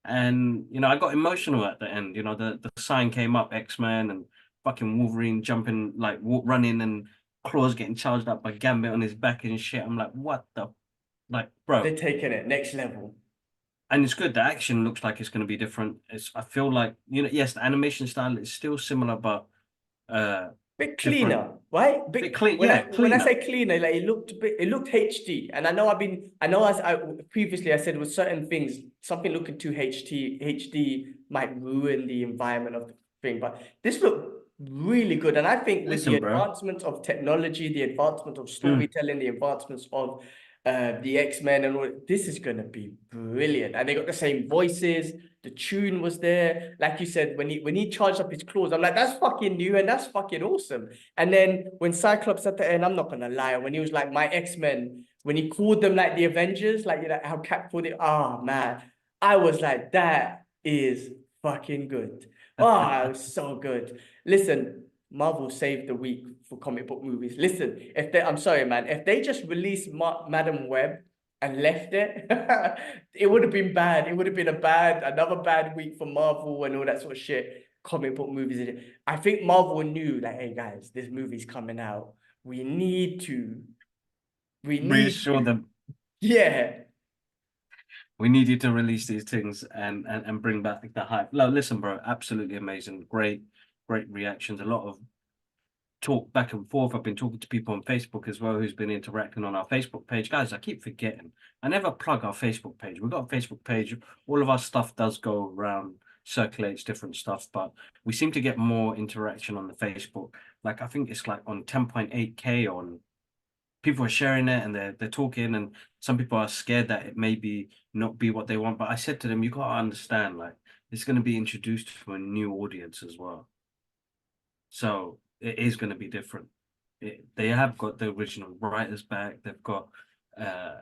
B: and I got emotional at the end. The sign came up, X-Men and fucking Wolverine jumping, like running, and claws getting charged up by Gambit on his back and shit. I'm like, what the, like, bro.
A: They're taking it next level.
B: And it's good. The action looks like it's going to be different. I feel like, yes, the animation style is still similar, but uh
A: Bit
B: different.
A: cleaner, right?
B: Bit
A: Bit
B: clean,
A: when I
B: yeah,
A: when I
B: cleaner.
A: say cleaner, like it looked HD. And I know as I previously I said with certain things, something looking too HD might ruin the environment of the thing. But this looked really good. And I think with the
B: Listen, bro.
A: advancement of technology, the advancement of
B: Mm.
A: storytelling, the advancements of the X-Men and all, this is gonna be brilliant. And they got the same voices. The tune was there, like you said, when he charged up his claws, I'm like, that's fucking new and that's fucking awesome. And then when Cyclops at the end, I'm not gonna lie, when he was like my X-Men, when he called them like the Avengers, like how Cap called it, oh man, I was like, that is fucking good. Oh, it was so good. Listen, Marvel saved the week for comic book movies. Listen, I'm sorry, man, if they just released Madam Web and left it, it would have been bad. It would have been another bad week for Marvel and all that sort of shit. Comic book movies. I think Marvel knew, like, hey guys, this movie's coming out. We need to, we need
B: Reassure
A: to,
B: them
A: yeah.
B: we need you to release these things and bring back the hype. No, listen, bro, absolutely amazing. Great reactions. A lot of talk back and forth. I've been talking to people on Facebook as well who's been interacting on our Facebook page. Guys, I keep forgetting. I never plug our Facebook page. We've got a Facebook page. All of our stuff does go around, circulates different stuff, but we seem to get more interaction on the Facebook. Like I think it's like on 10.8K on people are sharing it and they're talking, and some people are scared that it may be not be what they want. But I said to them, you gotta understand, like it's gonna be introduced to a new audience as well. So it is going to be different. They have got the original writers back. They've got uh,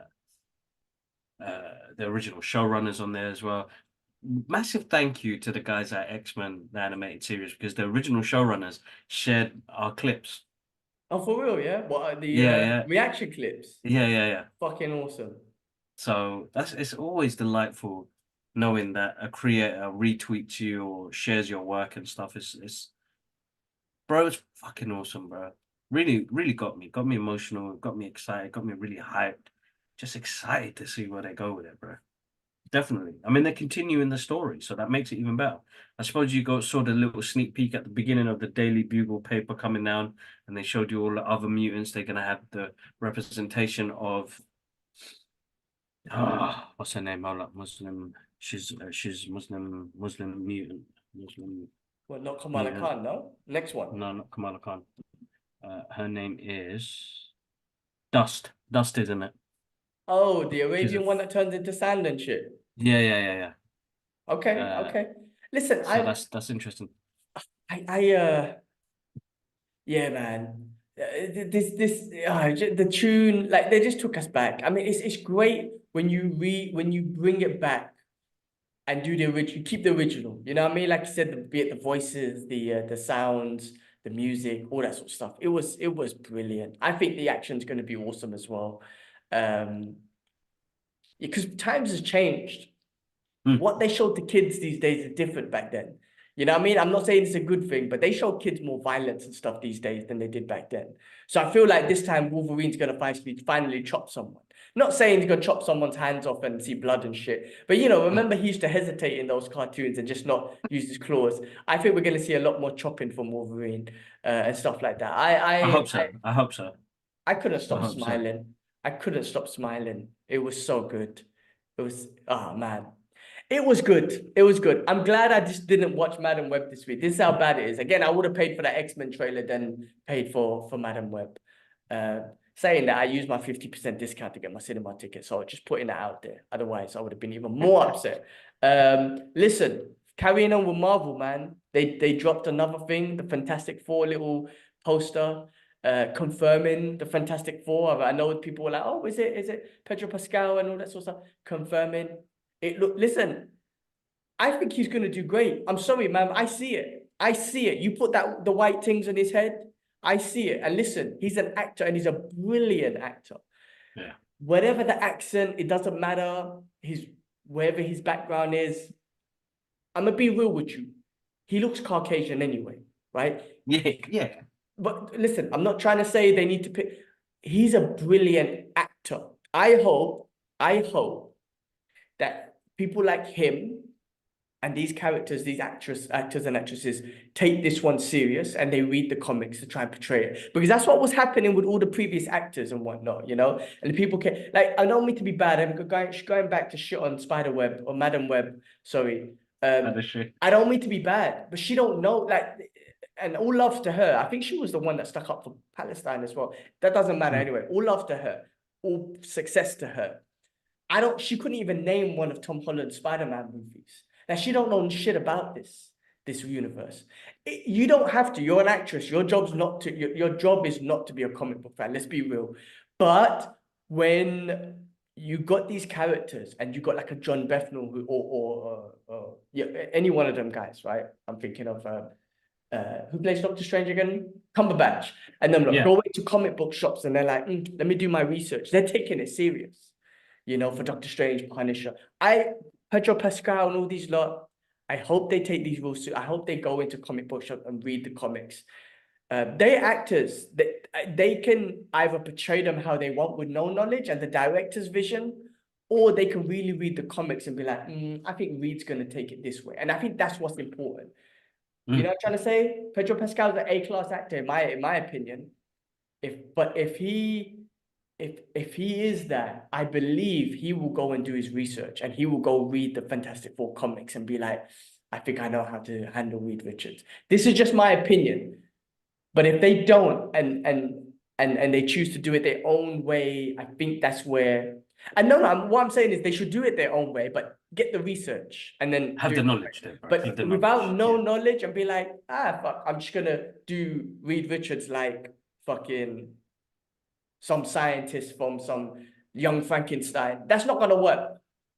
B: the original showrunners on there as well. Massive thank you to the guys at X-Men, the animated series, because the original showrunners shared our clips.
A: Oh, for real, yeah? What are the
B: Yeah, yeah,
A: reaction clips?
B: yeah.
A: Fucking awesome.
B: So it's always delightful knowing that a creator retweets you or shares your work and stuff. It's Bro, it's fucking awesome, bro. Really got me emotional, got me excited, got me really hyped. Just excited to see where they go with it, bro. Definitely. I mean, they're continuing the story, so that makes it even better. I suppose you saw the little sneak peek at the beginning of the Daily Bugle paper coming down, and they showed you all the other mutants. They're gonna have the representation of what's her name? Hold up, Muslim. She's Muslim mutant, Muslim
A: Well, not Kamala
B: mutant.
A: Khan, no? Next one.
B: No, not Kamala Khan. Her name is Dust. Dust, isn't it?
A: Oh, the
B: Which is
A: Arabian one that turns into sand and shit.
B: yeah.
A: Okay,
B: Uh,
A: okay. Listen,
B: so that's interesting.
A: I yeah, man. The tune, like they just took us back. I mean, it's great when you bring it back and do the original, keep the original. You know what I mean? Like you said, be it the voices, the sounds, the music, all that sort of stuff. It was brilliant. I think the action's going to be awesome as well. Because times has changed.
B: Mm.
A: What they showed to kids these days is different back then. You know what I mean? I'm not saying it's a good thing, but they show kids more violence and stuff these days than they did back then. So I feel like this time Wolverine's gonna finally chop someone. Not saying he's gonna chop someone's hands off and see blood and shit, but you know, remember he used to hesitate in those cartoons and just not use his claws. I think we're gonna see a lot more chopping from Wolverine and stuff like that.
B: I hope so. I hope so.
A: I couldn't
B: I
A: stop
B: hope so.
A: smiling. I couldn't stop smiling. It was so good. It was, oh man. It was good. It was good. I'm glad I just didn't watch Madam Web this week. This is how bad it is. Again, I would have paid for that X-Men trailer than paid for Madam Web. Uh, Saying that I used my 50% discount to get my cinema ticket. So just putting that out there. Otherwise, I would have been even more upset. Listen, carrying on with Marvel, man. They dropped another thing, the Fantastic Four little poster confirming the Fantastic Four. I know people were like, oh, is it Pedro Pascal and all that sort of stuff? Confirming. Listen, I think he's gonna do great. I'm sorry, man. I see it. I see it. You put the white things on his head. I see it. And listen, he's an actor and he's a brilliant actor.
B: Yeah.
A: Whatever the accent, it doesn't matter. Wherever his background is. I'm gonna be real with you. He looks Caucasian anyway, right?
B: Yeah.
A: But listen, I'm not trying to say they need to pick. He's a brilliant actor. I hope that people like him and these characters, these actors and actresses take this one serious and they read the comics to try and portray it. Because that's what was happening with all the previous actors and whatnot, you know? And the people can, like, I don't mean to be bad. I'm going back to shit on Spiderweb or Madam Web, sorry.
B: That is true.
A: I don't mean to be bad, but she don't know, like, and all love to her. I think she was the one that stuck up for Palestine as well. That doesn't matter anyway. All love to her. All success to her. She couldn't even name one of Tom Holland's Spider-Man movies. Now she don't know shit about this universe. You don't have to. You're an actress. Your job is not to be a comic book fan. Let's be real. But when you got these characters and you got like a John Bethnal yeah, any one of them guys, right? I'm thinking of who plays Doctor Strange again? Cumberbatch. And then look, go into comic book shops and they're like, let me do my research. They're taking it serious, you know, for Doctor Strange, Punisher. Pedro Pascal and all these lot, I hope they take these rules. I hope they go into comic book shop and read the comics. They're actors. They can either portray them how they want with no knowledge and the director's vision, or they can really read the comics and be like, I think Reed's going to take it this way. And I think that's what's important. You know what I'm trying to say? Pedro Pascal's an A-class actor, in my opinion. If he is that, I believe he will go and do his research and he will go read the Fantastic Four comics and be like, I think I know how to handle Reed Richards. This is just my opinion. But if they don't and they choose to do it their own way, I think that's where. And no, what I'm saying is they should do it their own way, but get the research and then
B: Have
A: do
B: the
A: it.
B: knowledge there, bro. Have the
A: But without
B: knowledge.
A: no knowledge and be like, fuck, I'm just gonna do Reed Richards like fucking some scientist from some young Frankenstein. That's not gonna work.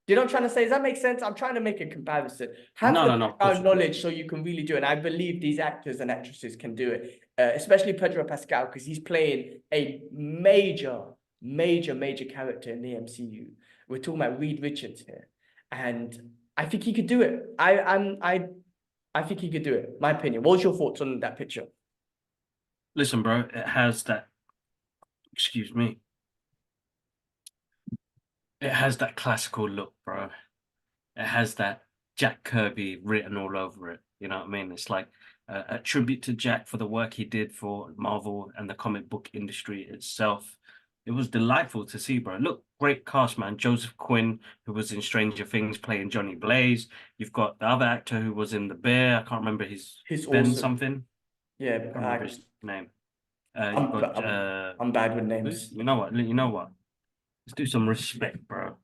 A: You know what I'm trying to say? Does that make sense? I'm trying to make a comparison. Have the
B: No, of course,
A: knowledge so you can really do it. And I believe these actors and actresses can do it, especially Pedro Pascal, because he's playing a major character in the MCU. We're talking about Reed Richards here, and I think he could do it. I think he could do it. My opinion. What's your thoughts on that picture?
B: Listen, bro, it has that. Excuse me. It has that classical look, bro. It has that Jack Kirby written all over it. You know what I mean? It's like a tribute to Jack for the work he did for Marvel and the comic book industry itself. It was delightful to see, bro. Look, great cast, man. Joseph Quinn, who was in Stranger Things, playing Johnny Blaze. You've got the other actor who was in The Bear. I can't remember his Ben
A: awesome.
B: something.
A: Yeah,
B: I can't remember his name.
A: I'm bad with names.
B: You know what? Let's do some respect, bro.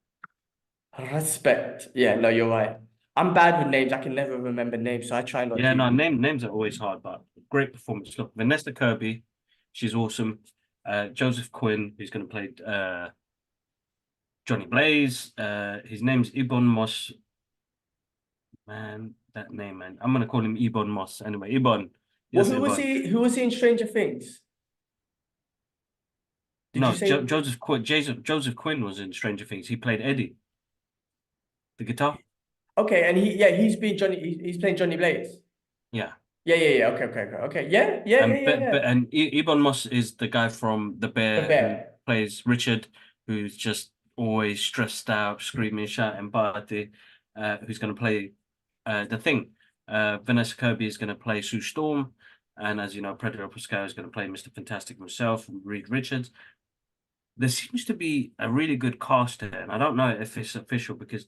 A: Respect. Yeah, no, you're right. I'm bad with names. I can never remember names, so I try not
B: Yeah,
A: to.
B: no, names are always hard, but great performance. Look, Vanessa Kirby, she's awesome. Joseph Quinn, who's going to play Johnny Blaze. His name's Ibon Moss. Man, that name, man. I'm gonna call him Ibon Moss. Anyway, Ibon.
A: Well,
B: Yes, Ibon.
A: Who was he in Stranger Things? Did you
B: No,
A: say?
B: Joseph Quinn was in Stranger Things. He played Eddie, the guitar.
A: Okay, and he's been Johnny. He's playing Johnny Blaze.
B: Yeah.
A: Yeah. Okay.
B: And Ibon Moss is the guy from The
A: The
B: Bear who
A: bear.
B: plays Richard, who's just always stressed out, screaming, shouting, party, who's going to play the Thing. Vanessa Kirby is going to play Sue Storm, and as you know, Predator Pascal is going to play Mr. Fantastic himself, Reed Richards. There seems to be a really good cast here, and I don't know if it's official because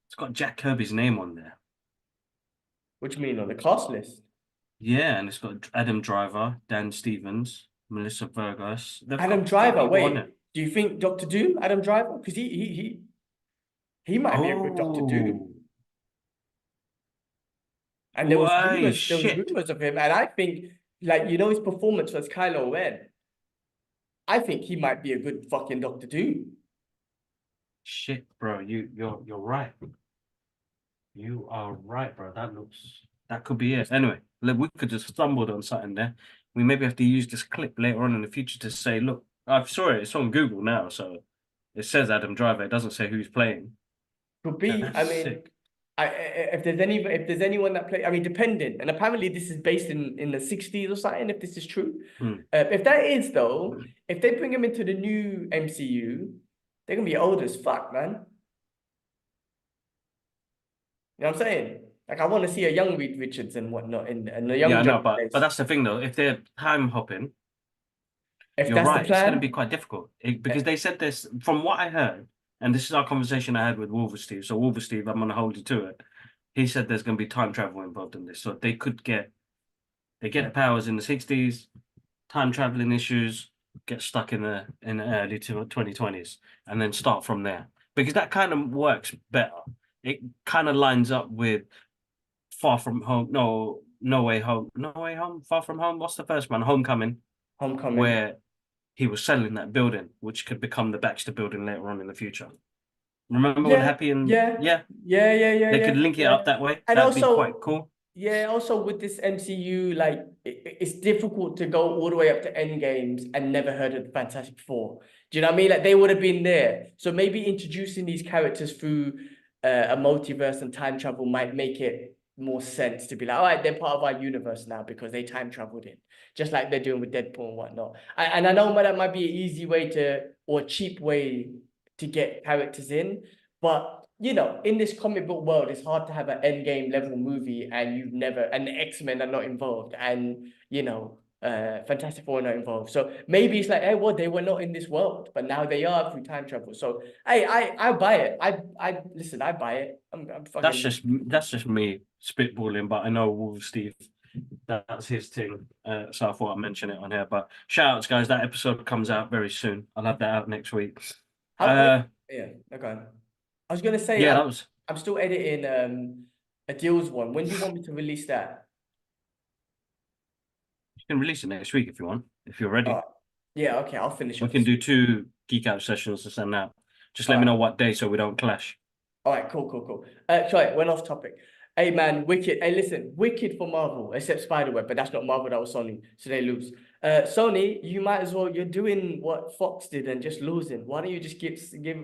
B: it's got Jack Kirby's name on there.
A: What do you mean on the cast list?
B: Yeah, and it's got Adam Driver, Dan Stevens, Melissa Vargas. They've
A: Adam
B: got
A: Driver.
B: people on
A: Wait,
B: it.
A: do you think Doctor Doom? Adam Driver? Because he might be a good Doctor Doom.
B: Oh,
A: And
B: why
A: there was
B: shit.
A: rumors of him, and I think like his performance was Kylo Ren. I think he might be a good fucking Doctor Doom.
B: Shit, bro. You're right. You are right, bro. That could be it. Anyway, look, we could just stumbled on something there. We maybe have to use this clip later on in the future to say, look, I saw it. It's on Google now, so it says Adam Driver. It doesn't say who's playing.
A: Could be.
B: That's
A: I mean,
B: sick.
A: if there's anyone that play, I mean, depending. And apparently, this is based in the 60s or something. If this is true,
B: Hmm.
A: if that is though, if they bring him into the new MCU, they're gonna be old as fuck, man. You know what I'm saying? Like, I want to see a young Reed Richards and whatnot, and a
B: Yeah,
A: young
B: I know,
A: Johnny
B: but
A: Blaze.
B: that's the thing though. If they're time hopping,
A: If
B: you're
A: that's the
B: right. It's going to be
A: plan,
B: quite difficult because they said this from what I heard, and this is our conversation I had with Wolver Steve. So Wolver Steve, I'm going to hold you to it. He said there's going to be time travel involved in this, so they get the powers in the 60s, time traveling issues, get stuck in the early 2020s, and then start from there because that kind of works better. It kind of lines up with Far From Home, No Way Home, No Way Home, Far From Home. What's the first one? Homecoming,
A: Homecoming.
B: where he was selling that building, which could become the Baxter building later on in the future. Remember with
A: Yeah,
B: Happy and
A: yeah,
B: yeah, they could
A: yeah,
B: link it
A: yeah.
B: up that way.
A: And
B: That'd be quite
A: also,
B: cool.
A: yeah, also with this MCU, like it's difficult to go all the way up to End Games and never heard of the Fantastic Four. Do you know what I mean? Like they would have been there. So maybe introducing these characters through a multiverse and time travel might make it more sense to be like, all right, they're part of our universe now because they time traveled in, just like they're doing with Deadpool and whatnot. And I know that might be an easy way to or a cheap way to get characters in, but you know, in this comic book world, it's hard to have an end game level movie and and the X-Men are not involved and Fantastic Four are not involved. So maybe it's like, hey, well, they were not in this world, but now they are through time travel. So hey, I buy it. I listen, I buy it. I'm fucking
B: That's just me spitballing, but I know Wolf Steve, that's his thing. So I thought I'd mention it on here. But shout outs, guys. That episode comes out very soon. I'll have that out next week.
A: how yeah, okay. I was gonna say
B: Yeah, that was
A: I'm still editing a deals one. When do you want me to release that?
B: you can release it next week if you want, if you're ready.
A: Yeah, okay, I'll finish
B: We
A: off
B: can
A: this
B: do
A: week.
B: 2 geek out sessions to send out. Just
A: All
B: let me
A: right.
B: know what day so we don't clash.
A: All right, cool. Sorry, went off topic. Hey man, Wicked. Hey, listen, Wicked for Marvel, except Spiderweb, but that's not Marvel. That was Sony, so they lose. Sony, you might as well. You're doing what Fox did and just losing. Why don't you just give?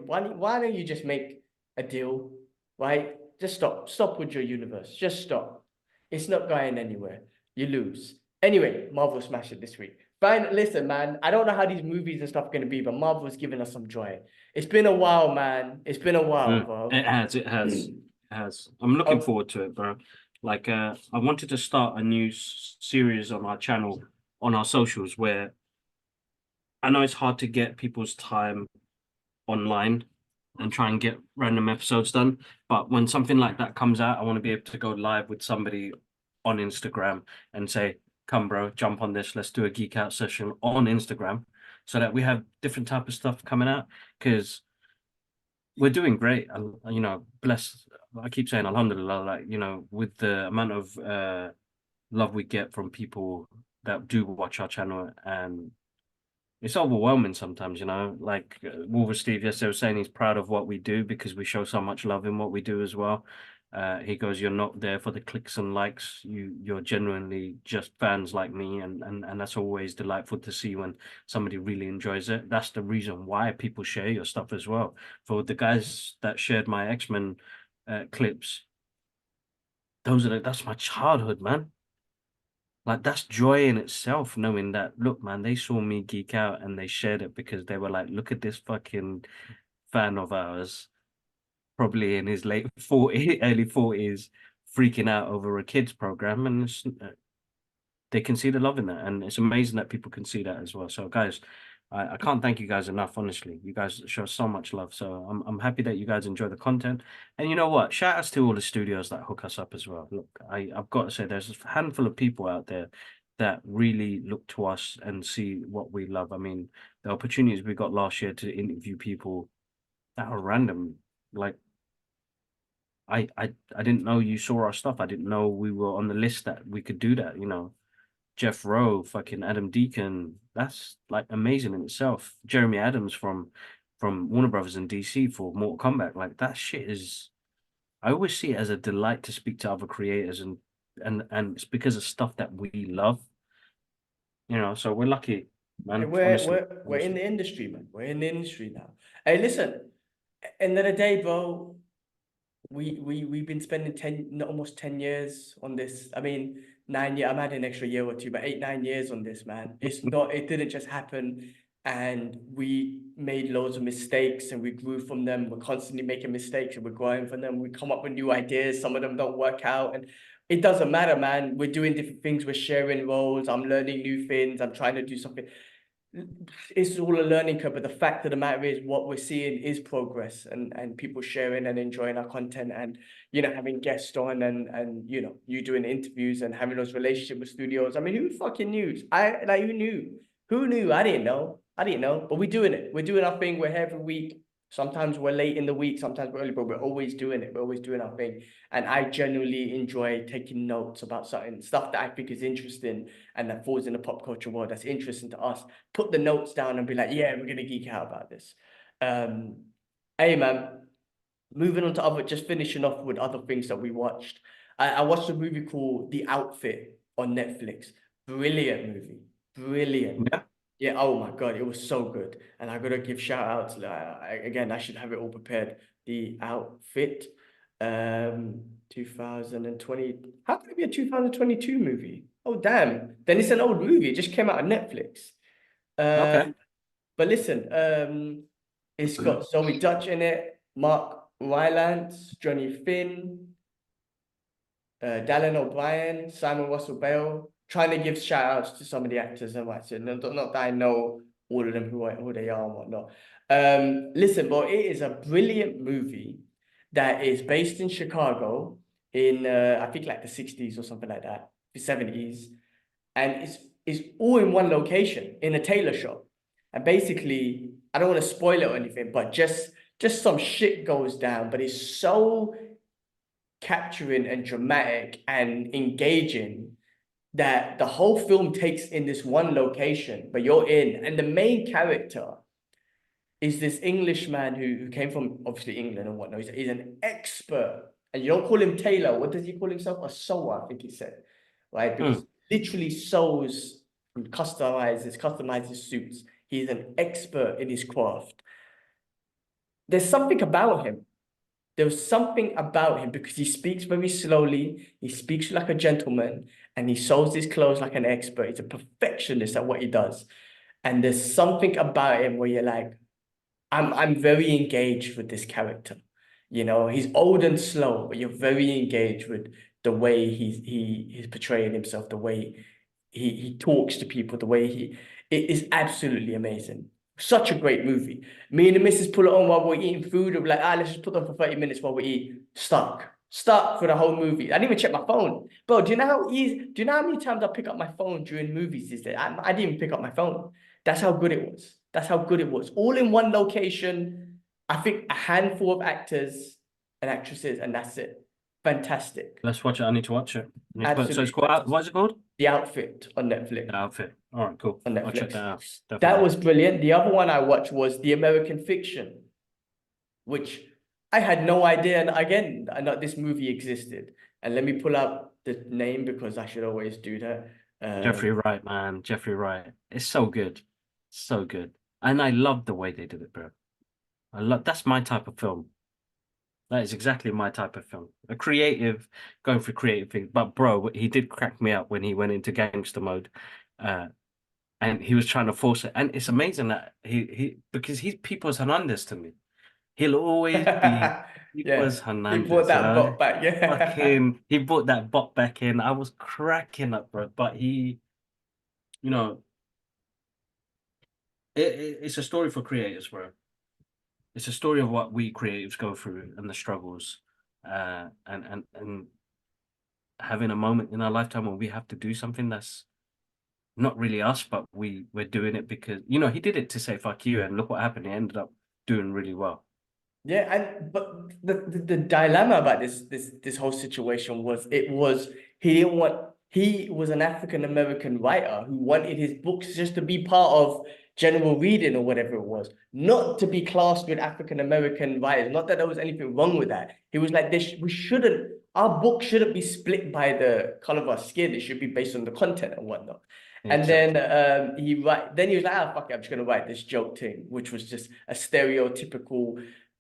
A: Why don't you just make a deal, right? Just stop with your universe. Just stop. It's not going anywhere. You lose. Anyway, Marvel smashed it this week. Fine, listen, man. I don't know how these movies and stuff are gonna be, but Marvel's giving us some joy. It's been a while, man. It's been a while, bro.
B: It has. I'm looking
A: Oh,
B: forward to it, bro. Like, I wanted to start a new series on our channel, on our socials, where I know it's hard to get people's time online and try and get random episodes done. But when something like that comes out, I want to be able to go live with somebody on Instagram and say, come, bro, jump on this. Let's do a geek out session on Instagram so that we have different type of stuff coming out. Because we're doing great. You know, blessed. I keep saying Alhamdulillah, like, you know, with the amount of love we get from people that do watch our channel, and it's overwhelming sometimes, you know. Like Wolver Steve yesterday was saying he's proud of what we do because we show so much love in what we do as well. He goes, "You're not there for the clicks and likes. You're genuinely just fans like me, and that's always delightful to see when somebody really enjoys it. That's the reason why people share your stuff as well. For the guys that shared my X-Men clips, that's my childhood, man. Like that's joy in itself, knowing that, look, man, they saw me geek out and they shared it because they were like, look at this fucking fan of ours, probably in his late 40s, early 40s, freaking out over a kids program. And they can see the love in that. And it's amazing that people can see that as well. So guys, I can't thank you guys enough, honestly. You guys show so much love. So I'm happy that you guys enjoy the content. And you know what? Shout outs to all the studios that hook us up as well. Look, I've got to say there's a handful of people out there that really look to us and see what we love. I mean, the opportunities we got last year to interview people that are random. Like I didn't know you saw our stuff. I didn't know we were on the list that we could do that, you know. Jeff Rowe, fucking Adam Deacon. That's like amazing in itself. Jeremy Adams from Warner Brothers in DC for Mortal Kombat. Like that shit is. I always see it as a delight to speak to other creators, and it's because of stuff that we love. You know, so we're lucky,
A: Hey,
B: man. Honestly,
A: we're in
B: honestly.
A: the industry, man. We're in the industry now. Hey, listen, end of the day, bro. We've been spending 10, almost 10 years on this. I mean, 9 years. I'm adding an extra year or two, but 8, 9 years on this, man. It didn't just happen. And we made loads of mistakes and we grew from them. We're constantly making mistakes and we're growing from them. We come up with new ideas. Some of them don't work out. And it doesn't matter, man. We're doing different things. We're sharing roles. I'm learning new things. I'm trying to do something. It's all a learning curve, but the fact of the matter is what we're seeing is progress and people sharing and enjoying our content and having guests on and you doing interviews and having those relationships with studios. I mean, who fucking knew? Who knew? Who knew? I didn't know. I didn't know. But we're doing it. We're doing our thing. We're here every week. Sometimes we're late in the week, sometimes we're early, but we're always doing it. We're always doing our thing. And I genuinely enjoy taking notes about certain stuff that I think is interesting and that falls in the pop culture world that's interesting to us. Put the notes down and be like, yeah, we're gonna geek out about this. Um, hey man, moving on to just finishing off with other things that we watched. I watched a movie called The Outfit on Netflix. Brilliant movie, brilliant.
B: Yeah.
A: Yeah, oh my God, it was so good. And I gotta give shout outs. Again, I should have it all prepared. The Outfit, 2020. How could it be a 2022 movie? Oh damn! Then it's an old movie. It just came out on Netflix.
B: Okay.
A: But listen, it's got Zoe Dutch in it, Mark Rylance, Johnny Finn, Dallin O'Brien, Simon Russell Bale. Trying to give shout outs to some of the actors and what's it. Not that I know all of them who they are and whatnot. Listen, but it is a brilliant movie that is based in Chicago in I think like the 60s or something like that, the 70s, and it's all in one location in a tailor shop. And basically, I don't want to spoil it or anything, but just some shit goes down, but it's so capturing and dramatic and engaging that the whole film takes in this one location, but you're in, and the main character is this Englishman who came from obviously England and whatnot. He's an expert, and you don't call him tailor. What does he call himself? A sewer, I think he said, right? Because
B: Hmm.
A: literally sews and customizes suits. He's an expert in his craft. There's something about him. There was something about him because he speaks very slowly, he speaks like a gentleman, and he sews his clothes like an expert. He's a perfectionist at what he does. And there's something about him where you're like, I'm very engaged with this character. He's old and slow, but you're very engaged with the way he's portraying himself, the way he talks to people, the way it is absolutely amazing. Such a great movie. Me and the missus pull it on while we're eating food. We're like, let's just put on for 30 minutes while we eat. Stuck for the whole movie. I didn't even check my phone. Bro, do you know how many times I pick up my phone during movies these days? I didn't even pick up my phone. That's how good it was. That's how good it was. All in one location. I think a handful of actors and actresses, and that's it. Fantastic.
B: Let's watch it. I need to watch it. So it's
A: Absolutely
B: called
A: fantastic.
B: what's it called?
A: The Outfit on Netflix.
B: The Outfit. All right, cool.
A: On
B: I'll check
A: Netflix.
B: that out.
A: That
B: Definitely.
A: was brilliant. The other one I watched was The American Fiction, which I had no idea. And again, I know this movie existed. And let me pull up the name because I should always do that.
B: Jeffrey Wright, man. Jeffrey Wright. It's so good. So good. And I love the way they did it, bro. That's my type of film. That is exactly my type of film. A creative, going for creative things. But bro, he did crack me up when he went into gangster mode. Uh, and he was trying to force it. And it's amazing that he because he's People's Hernandez to me. He'll always be
A: Yeah,
B: People's
A: he brought
B: Hernandez, you
A: that
B: know.
A: bot back. Yeah.
B: He brought that bot back in. I was cracking up, bro. But you know, it's a story for creators, bro. It's a story of what we creatives go through and the struggles, and having a moment in our lifetime when we have to do something that's not really us, but we're doing it because he did it to say fuck you, and look what happened. He ended up doing really well.
A: Yeah, and but the dilemma about this whole situation was he didn't want he was an African American writer who wanted his books just to be part of general reading or whatever it was, not to be classed with African American writers. Not that there was anything wrong with that. He was like, we shouldn't, our book shouldn't be split by the color of our skin. It should be based on the content and whatnot. And then
B: Exactly.
A: then he was like, ah, fuck it, I'm just gonna write this joke thing, which was just a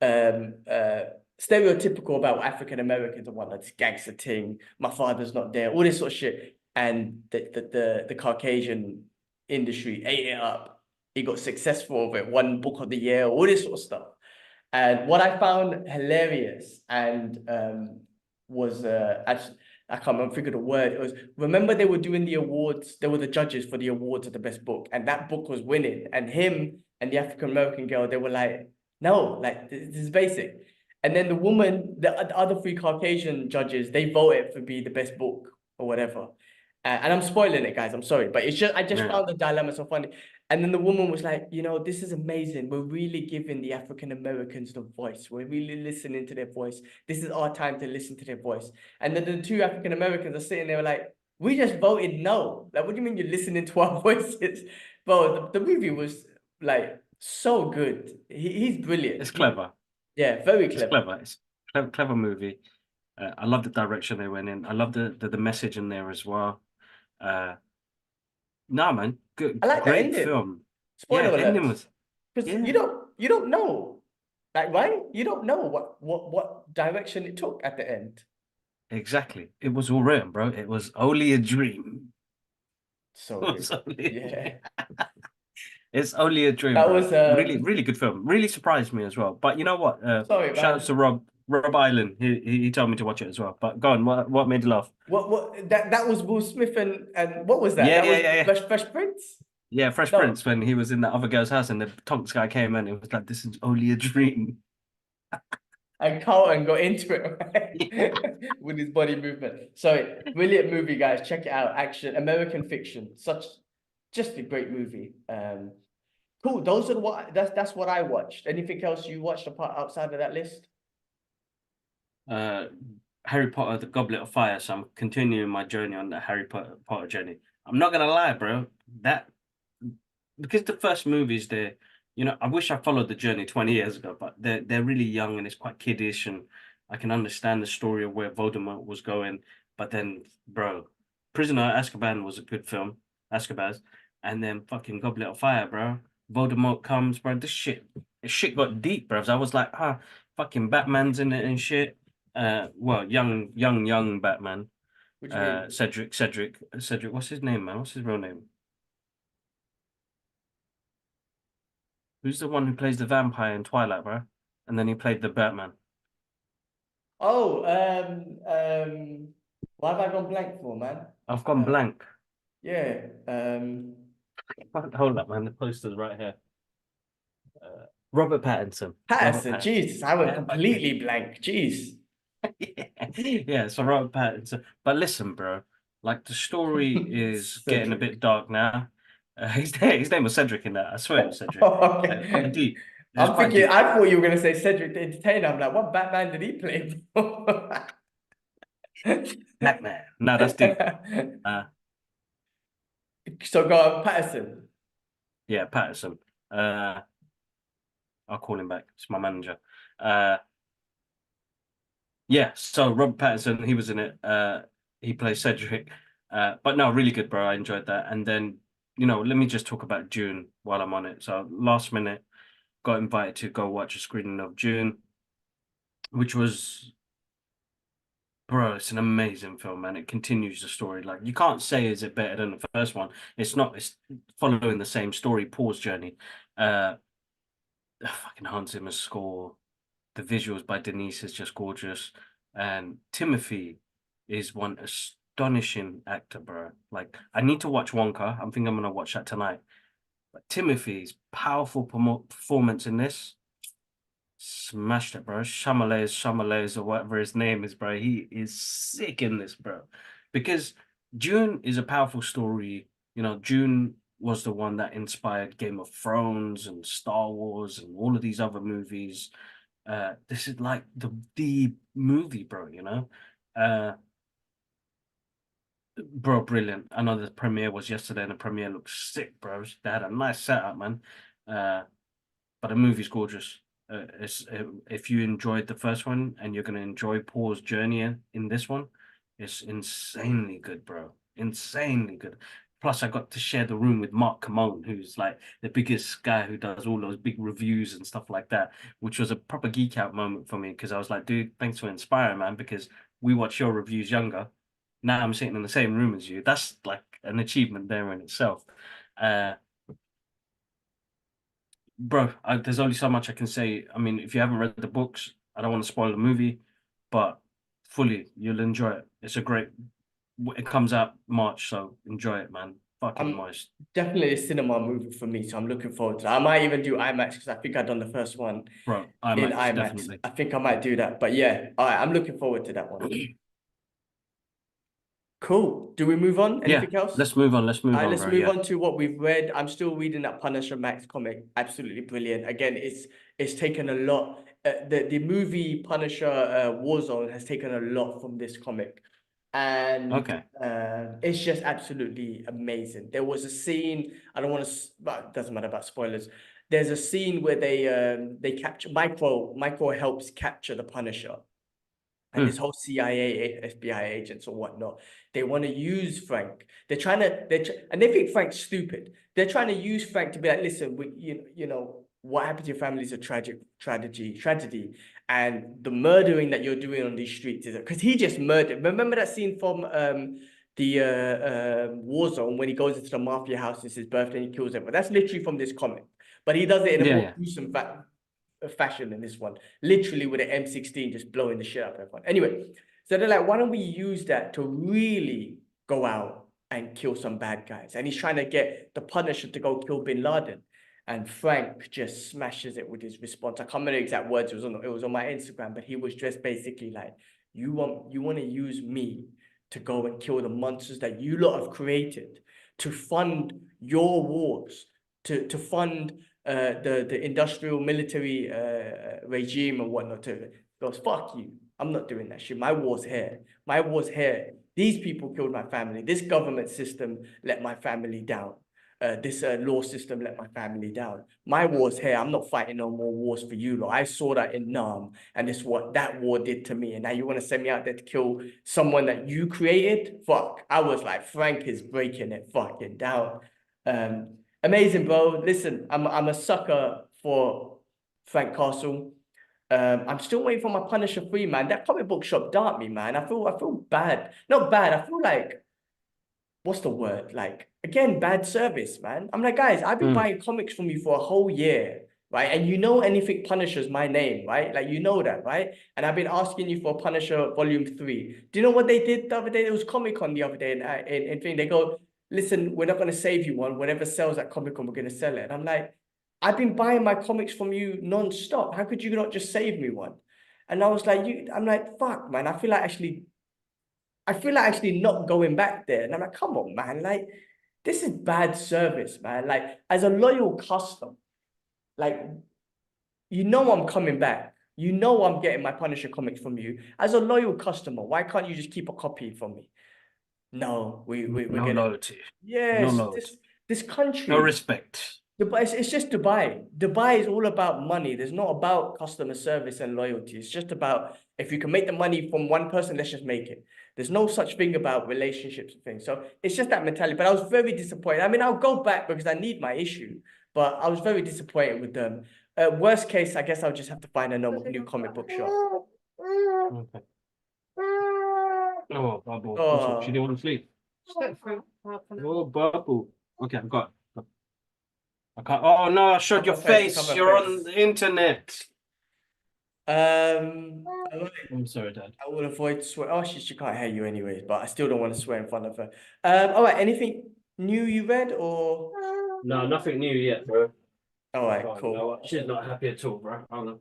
A: um uh stereotypical about African Americans and whatnot, this gangster thing, my father's not there, all this sort of shit. And the Caucasian industry ate it up. He got successful with it, won book of the year, all this sort of stuff. And what I found hilarious and was actually, I can't remember figure the word. It was, remember they were doing the awards, they were the judges for the awards of the best book, and that book was winning. And him and the African American girl, they were like, no, like this is basic. And then the woman, the other three Caucasian judges, they voted for be the best book or whatever. And I'm spoiling it, guys. I'm sorry, but it's just I just
B: Yeah.
A: found the dilemma so funny. And then the woman was like, this is amazing. We're really giving the African Americans the voice. We're really listening to their voice. This is our time to listen to their voice. And then the two African Americans are sitting there like, we just voted no. Like, what do you mean you're listening to our voices? Bro, the movie was like so good. He's brilliant.
B: It's clever.
A: Yeah, very
B: It's
A: clever.
B: clever. It's clever movie. I love the direction they went in. I love the message in there as well. Uh, no, man, good,
A: I like the
B: great
A: ending.
B: film. Yeah,
A: Spoiler
B: ending
A: alerts.
B: was
A: Because
B: yeah,
A: you don't know. Like, right? You don't know what direction it took at the end.
B: exactly. It was all written, bro. It was only a dream.
A: So
B: It was
A: good.
B: only a
A: Yeah.
B: dream. It's only a dream,
A: That
B: bro.
A: was
B: Really, really good film. Really surprised me as well. But you know what?
A: sorry,
B: Shout out
A: man.
B: to Rob Island. He told me to watch it as well. But go on, what made you laugh?
A: What that was Will Smith and what was that?
B: Yeah,
A: That
B: yeah,
A: was
B: yeah, yeah.
A: Fresh Prince?
B: Yeah, Fresh
A: No.
B: Prince when he was in that other girl's house and the Tonks guy came in, it was like this is only a dream.
A: And Carlton got into it
B: Yeah.
A: right? With his body movement. Sorry, brilliant movie, guys. Check it out. Action, American Fiction. Just a great movie. Cool. Those are what that's what I watched. Anything else you watched apart outside of that list?
B: Uh, Harry Potter, the Goblet of Fire. So I'm continuing my journey on the Potter journey. I'm not gonna lie, bro. That because the first movies, I wish I followed the journey 20 years ago, but they're really young and it's quite kiddish, and I can understand the story of where Voldemort was going. But then, bro, Prisoner of Azkaban was a good film, Azkaban, and then fucking Goblet of Fire, bro. Voldemort comes, bro. This shit got deep, bro. I was like, fucking Batman's in it and shit. Well, young Batman.
A: What do you mean?
B: Cedric. What's his name, man? What's his real name? Who's the one who plays the vampire in Twilight, bro? And then he played the Batman.
A: Oh, why have I gone blank for, man?
B: I've gone
A: Uh,
B: blank.
A: yeah.
B: Hold up, man. The poster's right here. Robert Pattinson. Robert
A: Patterson.
B: Pattinson.
A: Jesus, I went
B: Yeah, okay.
A: completely blank. Jeez.
B: Yeah, so Robert Pattinson. But listen, bro. Like the story is getting a
A: Cedric.
B: bit dark now. His name was Cedric in that. I swear it was Cedric.
A: Oh,
B: Quite
A: okay.
B: deep. It was quite deep.
A: I thought you were gonna say Cedric the Entertainer. I'm like, what Batman did he play?
B: Batman. No, that's deep.
A: So go on, Patterson.
B: Yeah, Patterson. Uh, I'll call him back. It's my manager. Uh, yeah. So Robert Pattinson, he was in it. He plays Cedric. But no, really good, bro. I enjoyed that. And then, let me just talk about Dune while I'm on it. So last minute, got invited to go watch a screening of Dune, which was, bro, it's an amazing film, man. It continues the story. Like, you can't say is it better than the first one. It's not. It's following the same story, Paul's journey. Fucking Hans Zimmer's score, the visuals by Denise is just gorgeous, and Timothy is one astonishing actor, bro. Like, I need to watch Wonka. I'm thinking I'm gonna watch that tonight. But Timothy's powerful performance in this smashed it, bro. Shamalays, or whatever his name is, bro. He is sick in this, bro. Because Dune is a powerful story. Dune was the one that inspired Game of Thrones and Star Wars and all of these other movies. This is like the movie, bro. Bro, brilliant. I know the premiere was yesterday, and the premiere looks sick, bro. They had a nice setup, man. But the movie's gorgeous. If you enjoyed the first one and you're gonna enjoy Paul's journey in this one, it's insanely good, bro. Insanely good. Plus, I got to share the room with Mark Camone, who's like the biggest guy who does all those big reviews and stuff like that, which was a proper geek out moment for me because I was like, dude, thanks for inspiring, man, because we watch your reviews younger. Now I'm sitting in the same room as you. That's like an achievement there in itself. Uh, Bro, there's only so much I can say. I mean, if you haven't read the books, I don't want to spoil the movie, but fully, you'll enjoy it. It's a great. It comes out March, so enjoy it, man. Fucking
A: I'm
B: moist,
A: definitely a cinema movie for me, so I'm looking forward to it. I might even do IMAX because I think I've done the first one
B: bro.
A: in
B: IMAX,
A: IMAX.
B: definitely.
A: I think I might do that. But yeah, all right, I'm looking forward to that one. Cool. Do we move on?
B: Yeah,
A: Anything else?
B: let's move on. Let's
A: All
B: move
A: right,
B: on,
A: let's
B: bro.
A: move
B: Yeah.
A: on to what we've read. I'm still reading that Punisher Max comic. Absolutely brilliant. Again, it's taken a lot. The movie Punisher Warzone has taken a lot from this comic, and
B: Okay.
A: it's just absolutely amazing. There was a scene. I don't want to, but it doesn't matter about spoilers. There's a scene where they capture Micro helps capture the Punisher and this
B: Hmm.
A: whole CIA, FBI agents or whatnot, they want to use Frank. And they think Frank's stupid. They're trying to use Frank to be like, listen, what happened to your family is a tragedy, and the murdering that you're doing on these streets is because he just murdered. Remember that scene from the Warzone when he goes into the mafia house, it's his birthday, and he kills everyone. That's literally from this comic, but he does it in a
B: Yeah,
A: more
B: yeah.
A: gruesome fashion in this one, literally with an M16 just blowing the shit out of everyone. Anyway, so they're like, why don't we use that to really go out and kill some bad guys? And he's trying to get the Punisher to go kill Bin Laden. And Frank just smashes it with his response. I can't remember the exact words. It was on my Instagram, but he was just basically like, you want to use me to go and kill the monsters that you lot have created to fund your wars, to fund the industrial military regime and whatnot. To goes, fuck you. I'm not doing that shit. My war's here. My war's here. These people killed my family. This government system let my family down. This law system let my family down. My war's here. I'm not fighting no more wars for you lot. I saw that in Nam, and this what that war did to me. And now you want to send me out there to kill someone that you created? Fuck. I was like, Frank is breaking it fucking down. Amazing, bro. Listen, I'm a sucker for Frank Castle. I'm still waiting for my Punisher 3, man. That comic book shop dark me, man. I feel bad. Not bad. I feel like what's the word? Like, again, bad service, man. I'm like, guys, I've been
B: Hmm.
A: buying comics from you for a whole year, right? And you know anything Punisher's my name, right? Like, you know that, right? And I've been asking you for Punisher Volume 3. Do you know what they did the other day? It was Comic Con the other day, and in thing, they go, listen, we're not going to save you one. Whatever sells at Comic Con, we're going to sell it. And I'm like, I've been buying my comics from you non-stop. How could you not just save me one? And I was like, I'm like, fuck, man. I feel like actually not going back there. And I'm like, come on, man. Like, this is bad service, man. Like, as a loyal customer, like, you know I'm coming back. You know I'm getting my Punisher comics from you. As a loyal customer, why can't you just keep a copy from me? No, we're
B: No
A: gonna
B: loyalty. No
A: yes,
B: loyalty.
A: this
B: No
A: country.
B: respect.
A: Dubai, it's just Dubai. Dubai is all about money. There's not about customer service and loyalty. It's just about if you can make the money from one person, let's just make it. There's no such thing about relationships and things. So it's just that mentality. But I was very disappointed. I mean, I'll go back because I need my issue, but I was very disappointed with them. Worst case, I guess I'll just have to find a new comic book shop.
B: Okay. Oh, Bubble. What's up? She
A: Oh,
B: didn't want to sleep. Oh, Bubble. Okay, I've got. I can't. Oh no! I showed your
A: cover face,
B: face.
A: cover
B: You're on
A: face.
B: the internet.
A: All right.
B: I'm sorry, Dad.
A: I will avoid swear. Oh, she can't hear you anyways, but I still don't want to swear in front of her. All right. Anything new you read or?
B: No, nothing new yet, bro.
A: All right,
B: Oh,
A: cool.
B: no, she's not happy at all, bro. I don't know.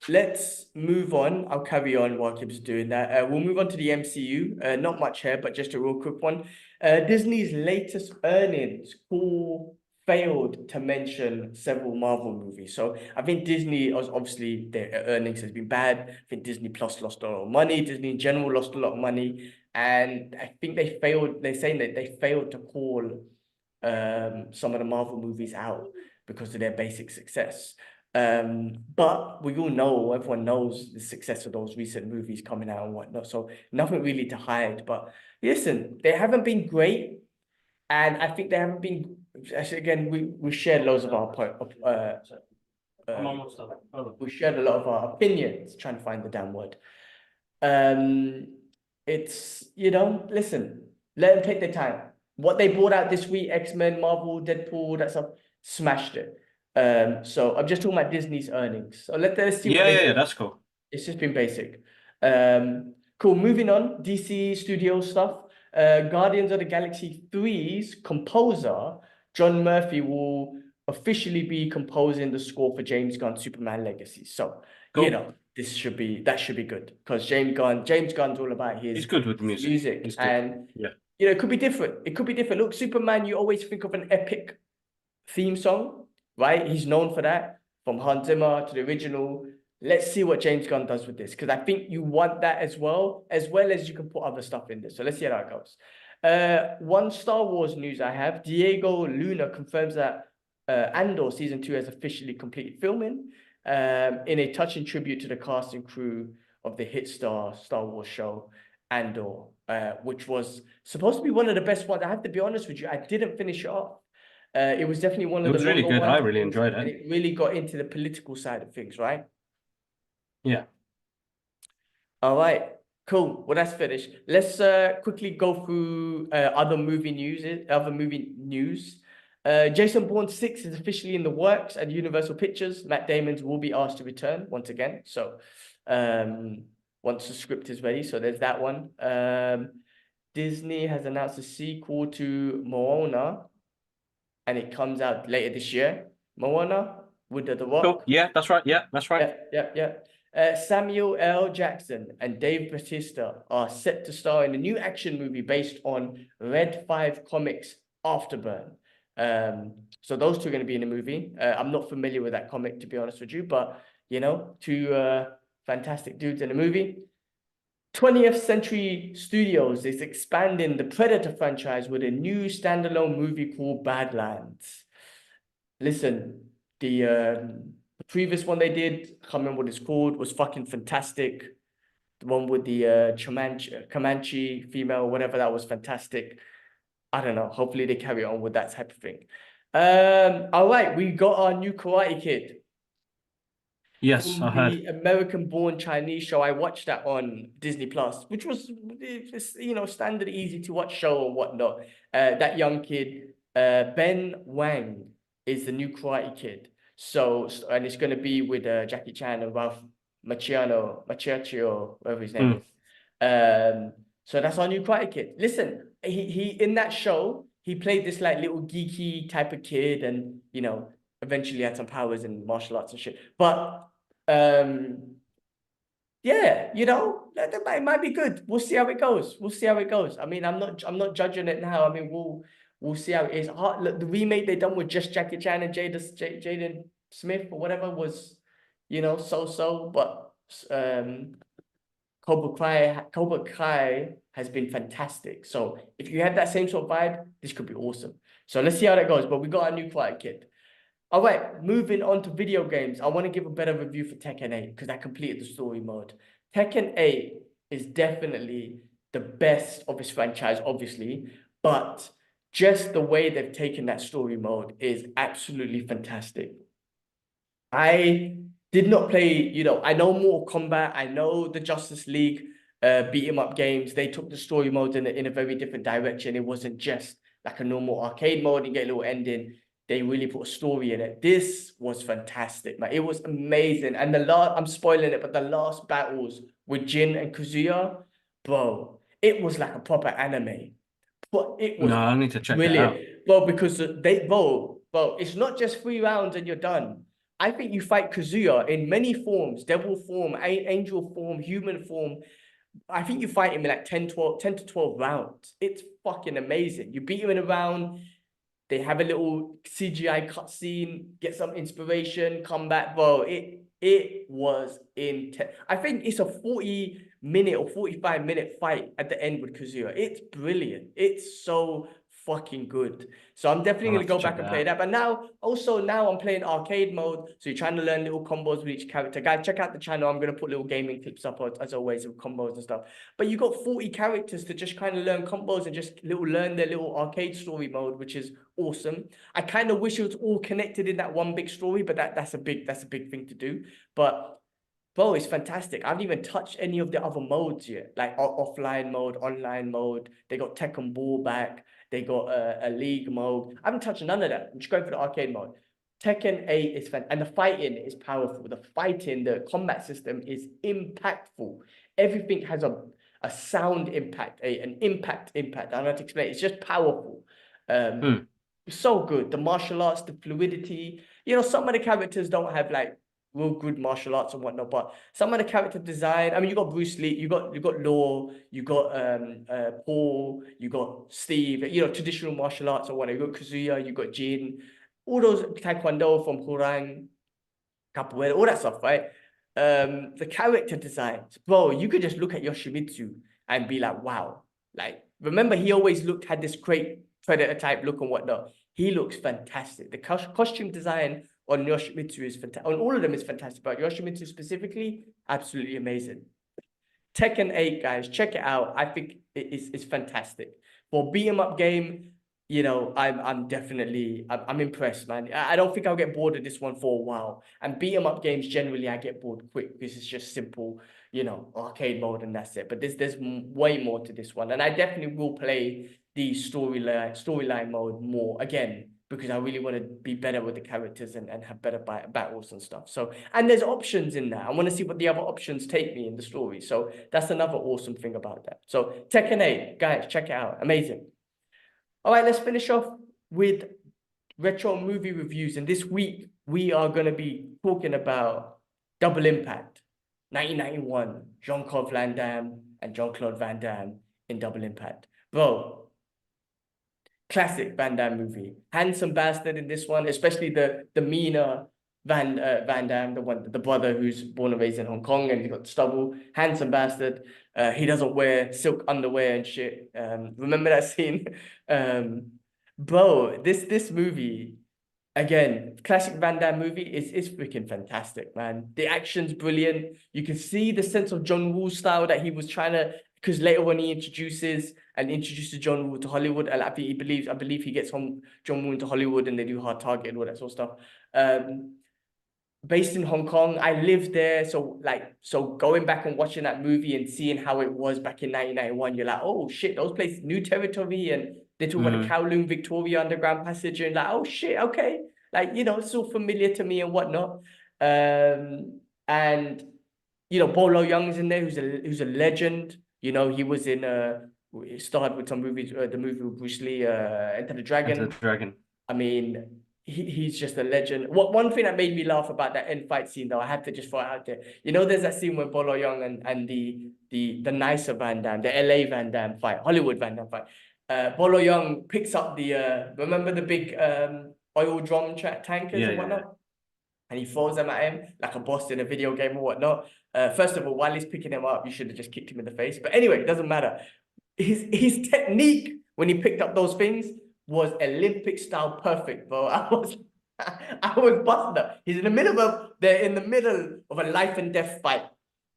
A: Let's move on. I'll carry on while Kib's doing that. We'll move on to the MCU. Not much here, but just a real quick one. Disney's latest earnings call failed to mention several Marvel movies. So I think Disney, obviously, their earnings has been bad. I think Disney Plus lost a lot of money. Disney in general lost a lot of money. And I think they failed. They're saying that they failed to call some of the Marvel movies out because of their basic success. But we all know, everyone knows the success of those recent movies coming out and whatnot. So nothing really to hide. But listen, they haven't been great. And I think they haven't been, actually, again, we shared loads of our
B: I'm almost done. Hold on.
A: we shared a lot of our opinions, trying to find the damn word. Um, it's, listen, let them take their time. What they brought out this week, X-Men, Marvel, Deadpool, that stuff, smashed it. So I'm just talking about Disney's earnings. So let's see what they
B: Yeah,
A: do.
B: that's cool.
A: It's just been basic. Cool. Moving on, DC Studio stuff. Guardians of the Galaxy 3's composer, John Murphy, will officially be composing the score for James Gunn's Superman Legacy. So,
B: Cool.
A: that should be good because James Gunn's all about
B: He's
A: his
B: good with music.
A: music.
B: He's good.
A: And
B: Yeah.
A: it could be different. It could be different. Look, Superman, you always think of an epic theme song, right? He's known for that, from Hans Zimmer to the original. Let's see what James Gunn does with this, because I think you want that as well as you can put other stuff in there. So let's see how that goes. One Star Wars news I have: Diego Luna confirms that Andor season 2 has officially completed filming. In a touching tribute to the cast and crew of the hit Star Wars show Andor, which was supposed to be one of the best ones. I have to be honest with you, I didn't finish it off. It was definitely one of
B: It
A: the
B: was really
A: longer
B: good. I
A: ones.
B: really enjoyed
A: And
B: it.
A: it really got into the political side of things, right?
B: Yeah.
A: All right, cool. Well, that's finished. Let's quickly go through other movie news. Jason Bourne 6 is officially in the works at Universal Pictures. Matt Damon's will be asked to return once again. So once the script is ready. So there's that one. Disney has announced a sequel to Moana, and it comes out later this year. Moana with the Rock.
B: Cool. Yeah, that's right. Yeah, that's right.
A: Yeah. Samuel L. Jackson and Dave Bautista are set to star in a new action movie based on Red 5 Comics Afterburn. So those two are going to be in the movie. I'm not familiar with that comic, to be honest with you, but two fantastic dudes in the movie. 20th Century Studios is expanding the Predator franchise with a new standalone movie called Badlands. Listen, the previous one they did, I can't remember what it's called, was fucking fantastic. The one with the Comanche female, whatever, that was fantastic. I don't know. Hopefully they carry on with that type of thing. All right, we got our new Karate Kid.
B: Yes,
A: From
B: I heard.
A: the American-born Chinese show. I watched that on Disney Plus, which was standard, easy to watch show or whatnot. That young kid, Ben Wang, is the new Karate Kid. And it's going to be with Jackie Chan and Ralph Macchio, whatever his name is. So that's our new Karate Kid. Listen, he in that show, he played this like little geeky type of kid, and eventually had some powers in martial arts and shit. But yeah, it might be good. We'll see how it goes. I mean, I'm not judging it now. I mean, we'll see how it is. Look, the remake they done with just Jackie Chan and Jaden Smith or whatever was, so-so, but Cobra Kai has been fantastic. So if you have that same sort of vibe, this could be awesome. So let's see how that goes. But we got a new Quiet Kid. All right, moving on to video games. I want to give a better review for Tekken 8 because I completed the story mode. Tekken 8 is definitely the best of its franchise, obviously, but just the way they've taken that story mode is absolutely fantastic. I did not play, I know Mortal Kombat, I know the Justice League beat 'em up games. They took the story mode in a very different direction. It wasn't just like a normal arcade mode and get a little ending. They really put a story in it. This was fantastic, man. It was amazing. And I'm spoiling it, but the last battles with Jin and Kazuya, bro, it was like a proper anime. But it was
B: No, I need to check it out.
A: brilliant. Bro, because bro, it's not just 3 rounds and you're done. I think you fight Kazuya in many forms, devil form, angel form, human form. I think you fight him in like 10 to 12 rounds. It's fucking amazing. You beat him in a round, they have a little CGI cutscene, get some inspiration, come back, bro. It was intense. I think it's a 40-minute or 45-minute fight at the end with Kazuya. It's brilliant. It's so fucking good. So I'm definitely
B: I'll
A: gonna
B: have to
A: go
B: check
A: back and
B: that
A: play
B: out.
A: that. But now I'm playing arcade mode. So you're trying to learn little combos with each character. Guys, check out the channel. I'm gonna put little gaming clips up as always of combos and stuff. But you got 40 characters to just kind of learn combos and just learn their little arcade story mode, which is awesome. I kind of wish it was all connected in that one big story, but that's a big thing to do. But bro, it's fantastic. I haven't even touched any of the other modes yet, like offline mode, online mode. They got Tekken Ball back. They got a league mode. I haven't touched none of that. I'm just going for the arcade mode. Tekken 8 is fun, and the fighting is powerful. The combat system is impactful. Everything has a sound impact, an impact. I don't know how to explain it. It's just powerful.
B: Hmm.
A: So good. The martial arts, the fluidity. Some of the characters don't have like real good martial arts and whatnot, but some of the character design. I mean, you got Bruce Lee, you got Law, you got Paul, you got Steve. Traditional martial arts or whatever. You got Kazuya, you got Jin, all those Taekwondo from Hurang, Capoeira, all that stuff, right? The character designs, bro. You could just look at Yoshimitsu and be like, wow. Like, remember, he always had this great predator type look and whatnot. He looks fantastic. The costume design on Yoshimitsu is fantastic. On all of them is fantastic, but Yoshimitsu specifically, absolutely amazing. Tekken 8, guys, check it out. I think it's fantastic. For beat 'em up game, I'm impressed, man. I don't think I'll get bored of this one for a while. And beat 'em up games, generally, I get bored quick because it's just simple, arcade mode and that's it. But there's way more to this one. And I definitely will play the storyline mode more again because I really want to be better with the characters and have better battles and stuff. So, and there's options in that. I want to see what the other options take me in the story. So that's another awesome thing about that. So Tekken 8, guys, check it out. Amazing. All right, let's finish off with retro movie reviews. And this week, we are going to be talking about Double Impact, 1991, Jean-Claude Van Damme and Jean-Claude Van Damme in Double Impact. Bro, classic Van Damme movie. Handsome bastard in this one, especially the meaner Van Damme, the brother who's born and raised in Hong Kong and he's got stubble. Handsome bastard. He doesn't wear silk underwear and shit. Remember that scene? Bro, this movie, again, classic Van Damme movie is freaking fantastic, man. The action's brilliant. You can see the sense of John Woo style that he was trying to, because later when he introduces John Woo to Hollywood, I believe he gets John Woo into Hollywood and they do Hard Target and all that sort of stuff. Based in Hong Kong, I lived there, so going back and watching that movie and seeing how it was back in 1991, you're like, oh shit, those places, new territory, and they talk about the Kowloon Victoria Underground Passage, and like, oh shit, okay, it's all familiar to me and whatnot. And Bolo Young's in there, who's a legend. He was in he starred with some movies, the movie with Bruce Lee, Enter the Dragon.
B: Enter the Dragon.
A: I mean, he's just a legend. One thing that made me laugh about that end fight scene, though, I had to just throw it out there. There's that scene with Bolo Young and the nicer Van Damme, the LA Van Damme fight, Hollywood Van Damme fight. Bolo Young picks up the remember the big oil drum tankers and whatnot? and he throws them at him like a boss in a video game or whatnot. First of all, while he's picking him up, you should have just kicked him in the face. But anyway, it doesn't matter. His technique when he picked up those things was Olympic style perfect, bro. I was busting up. They're in the middle of a life and death fight,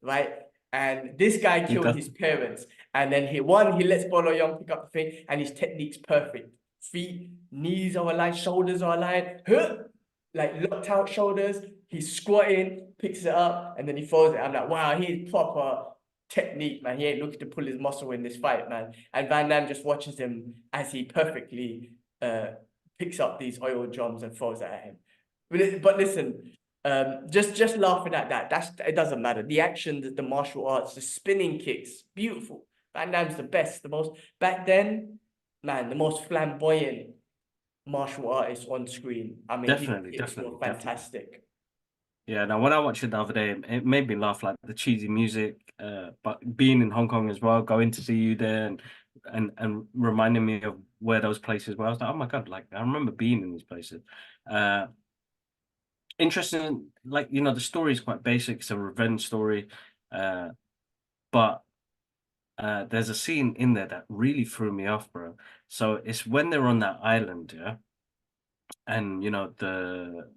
A: right? And this guy killed his parents. And then he lets Bolo Young pick up the thing, and his technique's perfect. Feet, knees are aligned, shoulders are aligned, like locked out shoulders. He's squatting, picks it up, and then he throws it. I'm like, wow, he's proper technique, man. He ain't looking to pull his muscle in this fight, man. And Van Damme just watches him as he perfectly picks up these oil drums and throws it at him. But listen, just laughing at that, it doesn't matter. The action, the martial arts, the spinning kicks, beautiful. Van Damme's the best, the most back then, man, the most flamboyant martial artist on screen. I mean,
B: Definitely,
A: his kicks were fantastic.
B: Yeah, now when I watched it the other day, it made me laugh, like the cheesy music, but being in Hong Kong as well, going to see you there and reminding me of where those places were. I was like, oh my God, like I remember being in these places. Interesting, like, you know, the story is quite basic. It's a revenge story, but there's a scene in there that really threw me off, bro. So it's when they're on that island, yeah, and you know the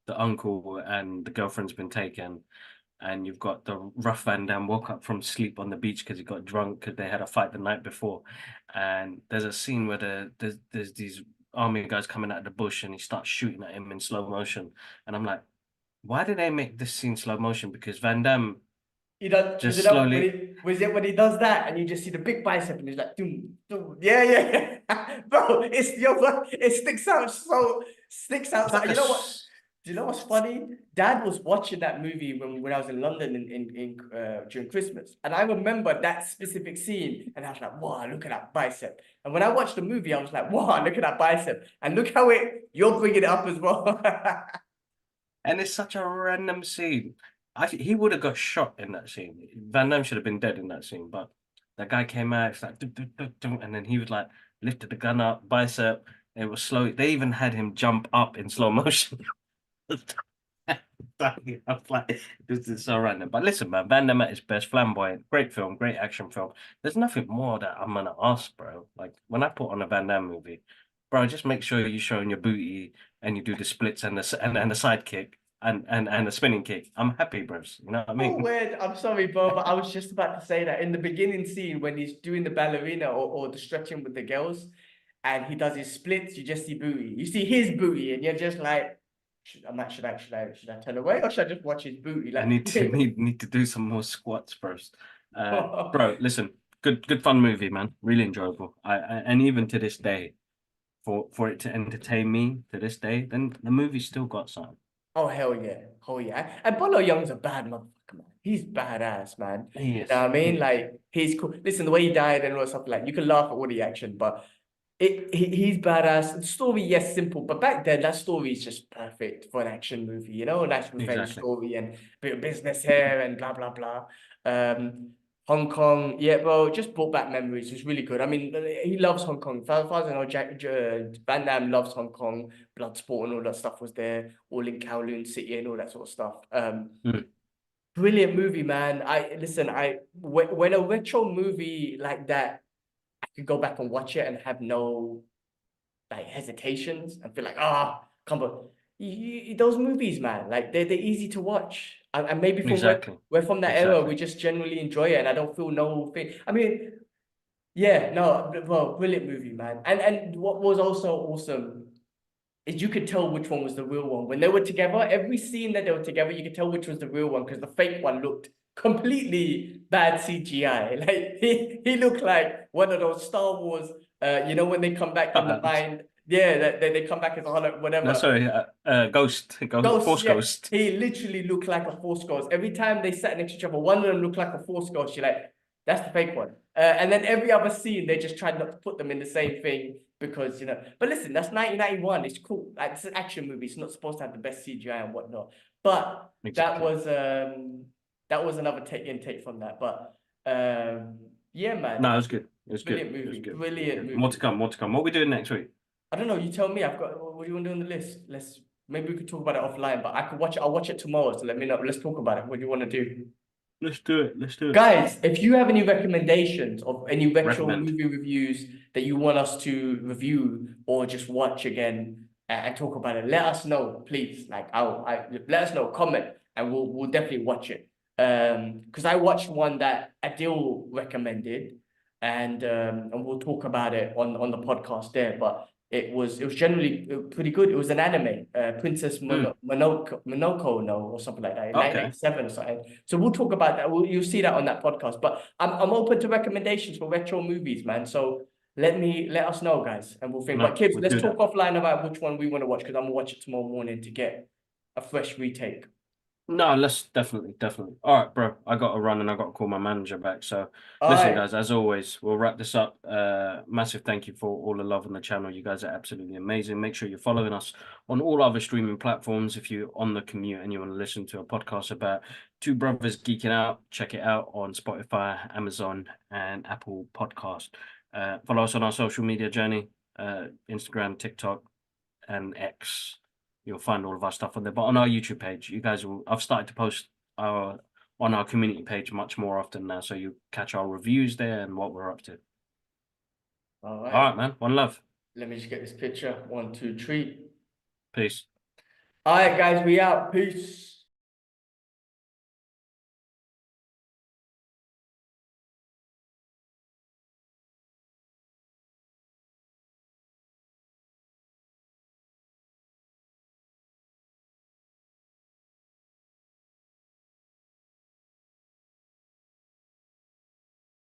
B: uncle and the girlfriend's been taken, and you've got the rough Van Damme woke up from sleep on the beach because he got drunk because they had a fight the night before, and there's a scene where there's these army guys coming out of the bush and he starts shooting at him in slow motion, and I'm like, why did they make this scene slow motion? Because Van Damme
A: He does,
B: just slowly.
A: was it when he does that and you just see the big bicep and he's like, doom, doom. Yeah. Bro, it sticks out.
B: Like
A: You know what? Do you know what's funny? Dad was watching that movie when I was in London during Christmas. And I remember that specific scene. And I was like, wow, look at that bicep. And when I watched the movie, I was like, wow, look at that bicep. And look how you're bringing it up as well.
B: And it's such a random scene. He would have got shot in that scene. Van Damme should have been dead in that scene, but that guy came out, it's like, "Dum, dum, dum, dum," and then he was like, lifted the gun up, bicep, and it was slow. They even had him jump up in slow motion. I was like, this is so random. But listen, man, Van Damme at his best, flamboyant, great film, great action film. There's nothing more that I'm gonna ask, bro. Like when I put on a Van Damme movie, bro, just make sure you're showing your booty and you do the splits and the side kick and the spinning kick. I'm happy, bros. You know what I
A: Oh,
B: mean?
A: weird. I'm sorry, bro, but I was just about to say that in the beginning scene when he's doing the ballerina or the stretching with the girls and he does his splits, you just see booty. You see his booty and you're just like, should I turn away or should I just watch his booty?
B: I
A: Like,
B: need to do some more squats first. Bro, listen, good fun movie, man. Really enjoyable. And even to this day, for it to entertain me to this day, then the movie's still got some.
A: Oh hell yeah. Oh yeah. And Bolo Young's a bad motherfucker, man. He's badass, man.
B: He
A: You know
B: is.
A: what I
B: He
A: mean?
B: is.
A: Like he's cool. Listen, the way he died and all that stuff, like you can laugh at all the action, but he's badass. The story, yes, simple, but back then that story is just perfect for an action movie, you know, a nice revenge
B: Exactly.
A: story and bit of business here and blah blah blah. Hong Kong, yeah, bro, just brought back memories. It's really good. I mean, he loves Hong Kong. As far as I know, Van Damme loves Hong Kong. Bloodsport and all that stuff was there, all in Kowloon City and all that sort of stuff.
B: Mm,
A: Brilliant movie, man. When a retro movie like that, I could go back and watch it and have no like hesitations and feel like, come on. Those movies, man, like they're easy to watch. And maybe from
B: exactly.
A: we're from that era, we
B: Exactly.
A: just generally enjoy it and I don't feel no thing. I mean, yeah, no, well, brilliant movie, man. And what was also awesome is you could tell which one was the real one. When they were together, every scene that they were together, you could tell which was the real one because the fake one looked completely bad CGI. Like he looked like one of those Star Wars, you know, when they come back in the mind. Yeah, that they come back as a holo,
B: No,
A: whatever.
B: sorry,
A: Ghost,
B: Force
A: yeah.
B: Ghost.
A: He literally looked like a Force Ghost. Every time they sat next to each other, one of them looked like a Force Ghost. You're like, that's the fake one. And then every other scene, they just tried not to put them in the same thing because, you know. But listen, that's 1991. It's cool. Like, it's an action movie. It's not supposed to have the best CGI and whatnot. But
B: Exactly.
A: that was another take from that. But yeah,
B: No,
A: man.
B: it was good. It was good.
A: Brilliant
B: It was
A: movie.
B: good. It was
A: Brilliant
B: good. More to
A: movie.
B: come. More to come. What are we doing next week?
A: I don't know. You tell me. I've got what do you want to do on the list? maybe we could talk about it offline, but I could watch it. I'll watch it tomorrow. So let me know. Let's talk about it. What do you want to do?
B: Let's do it. Let's do it.
A: Guys, if you have any recommendations of any retro
B: Recommend.
A: movie reviews that you want us to review or just watch again and talk about it, let us know, please. Like, let us know, comment, and we'll definitely watch it. Because I watched one that Adil recommended, and we'll talk about it on the podcast there. But it was generally pretty good. It was an anime, Princess Monoko no or something like that, in
B: Okay.
A: 1987 or something. So we'll talk about that. You'll see that on that podcast. But I'm open to recommendations for retro movies, man. So let us know, guys, and we'll think.
B: No,
A: But kids,
B: we'll
A: let's
B: do
A: talk
B: that.
A: offline about which one we want to watch because I'm gonna watch it tomorrow morning to get a fresh retake.
B: No, let's definitely. All right, bro. I got to run and I got to call my manager back. So
A: All
B: listen,
A: right.
B: guys, as always, we'll wrap this up. Massive thank you for all the love on the channel. You guys are absolutely amazing. Make sure you're following us on all other streaming platforms. If you're on the commute and you want to listen to a podcast about two brothers geeking out, check it out on Spotify, Amazon, and Apple Podcast. Follow us on our social media journey, Instagram, TikTok, and X. You'll find all of our stuff on there. But on our YouTube page, you guys will. I've started to post on our community page much more often now, so you catch our reviews there and what we're up to.
A: All
B: All right, man. One love.
A: Let me just get this picture. 1, 2, 3.
B: Peace.
A: All right, guys, we out. Peace.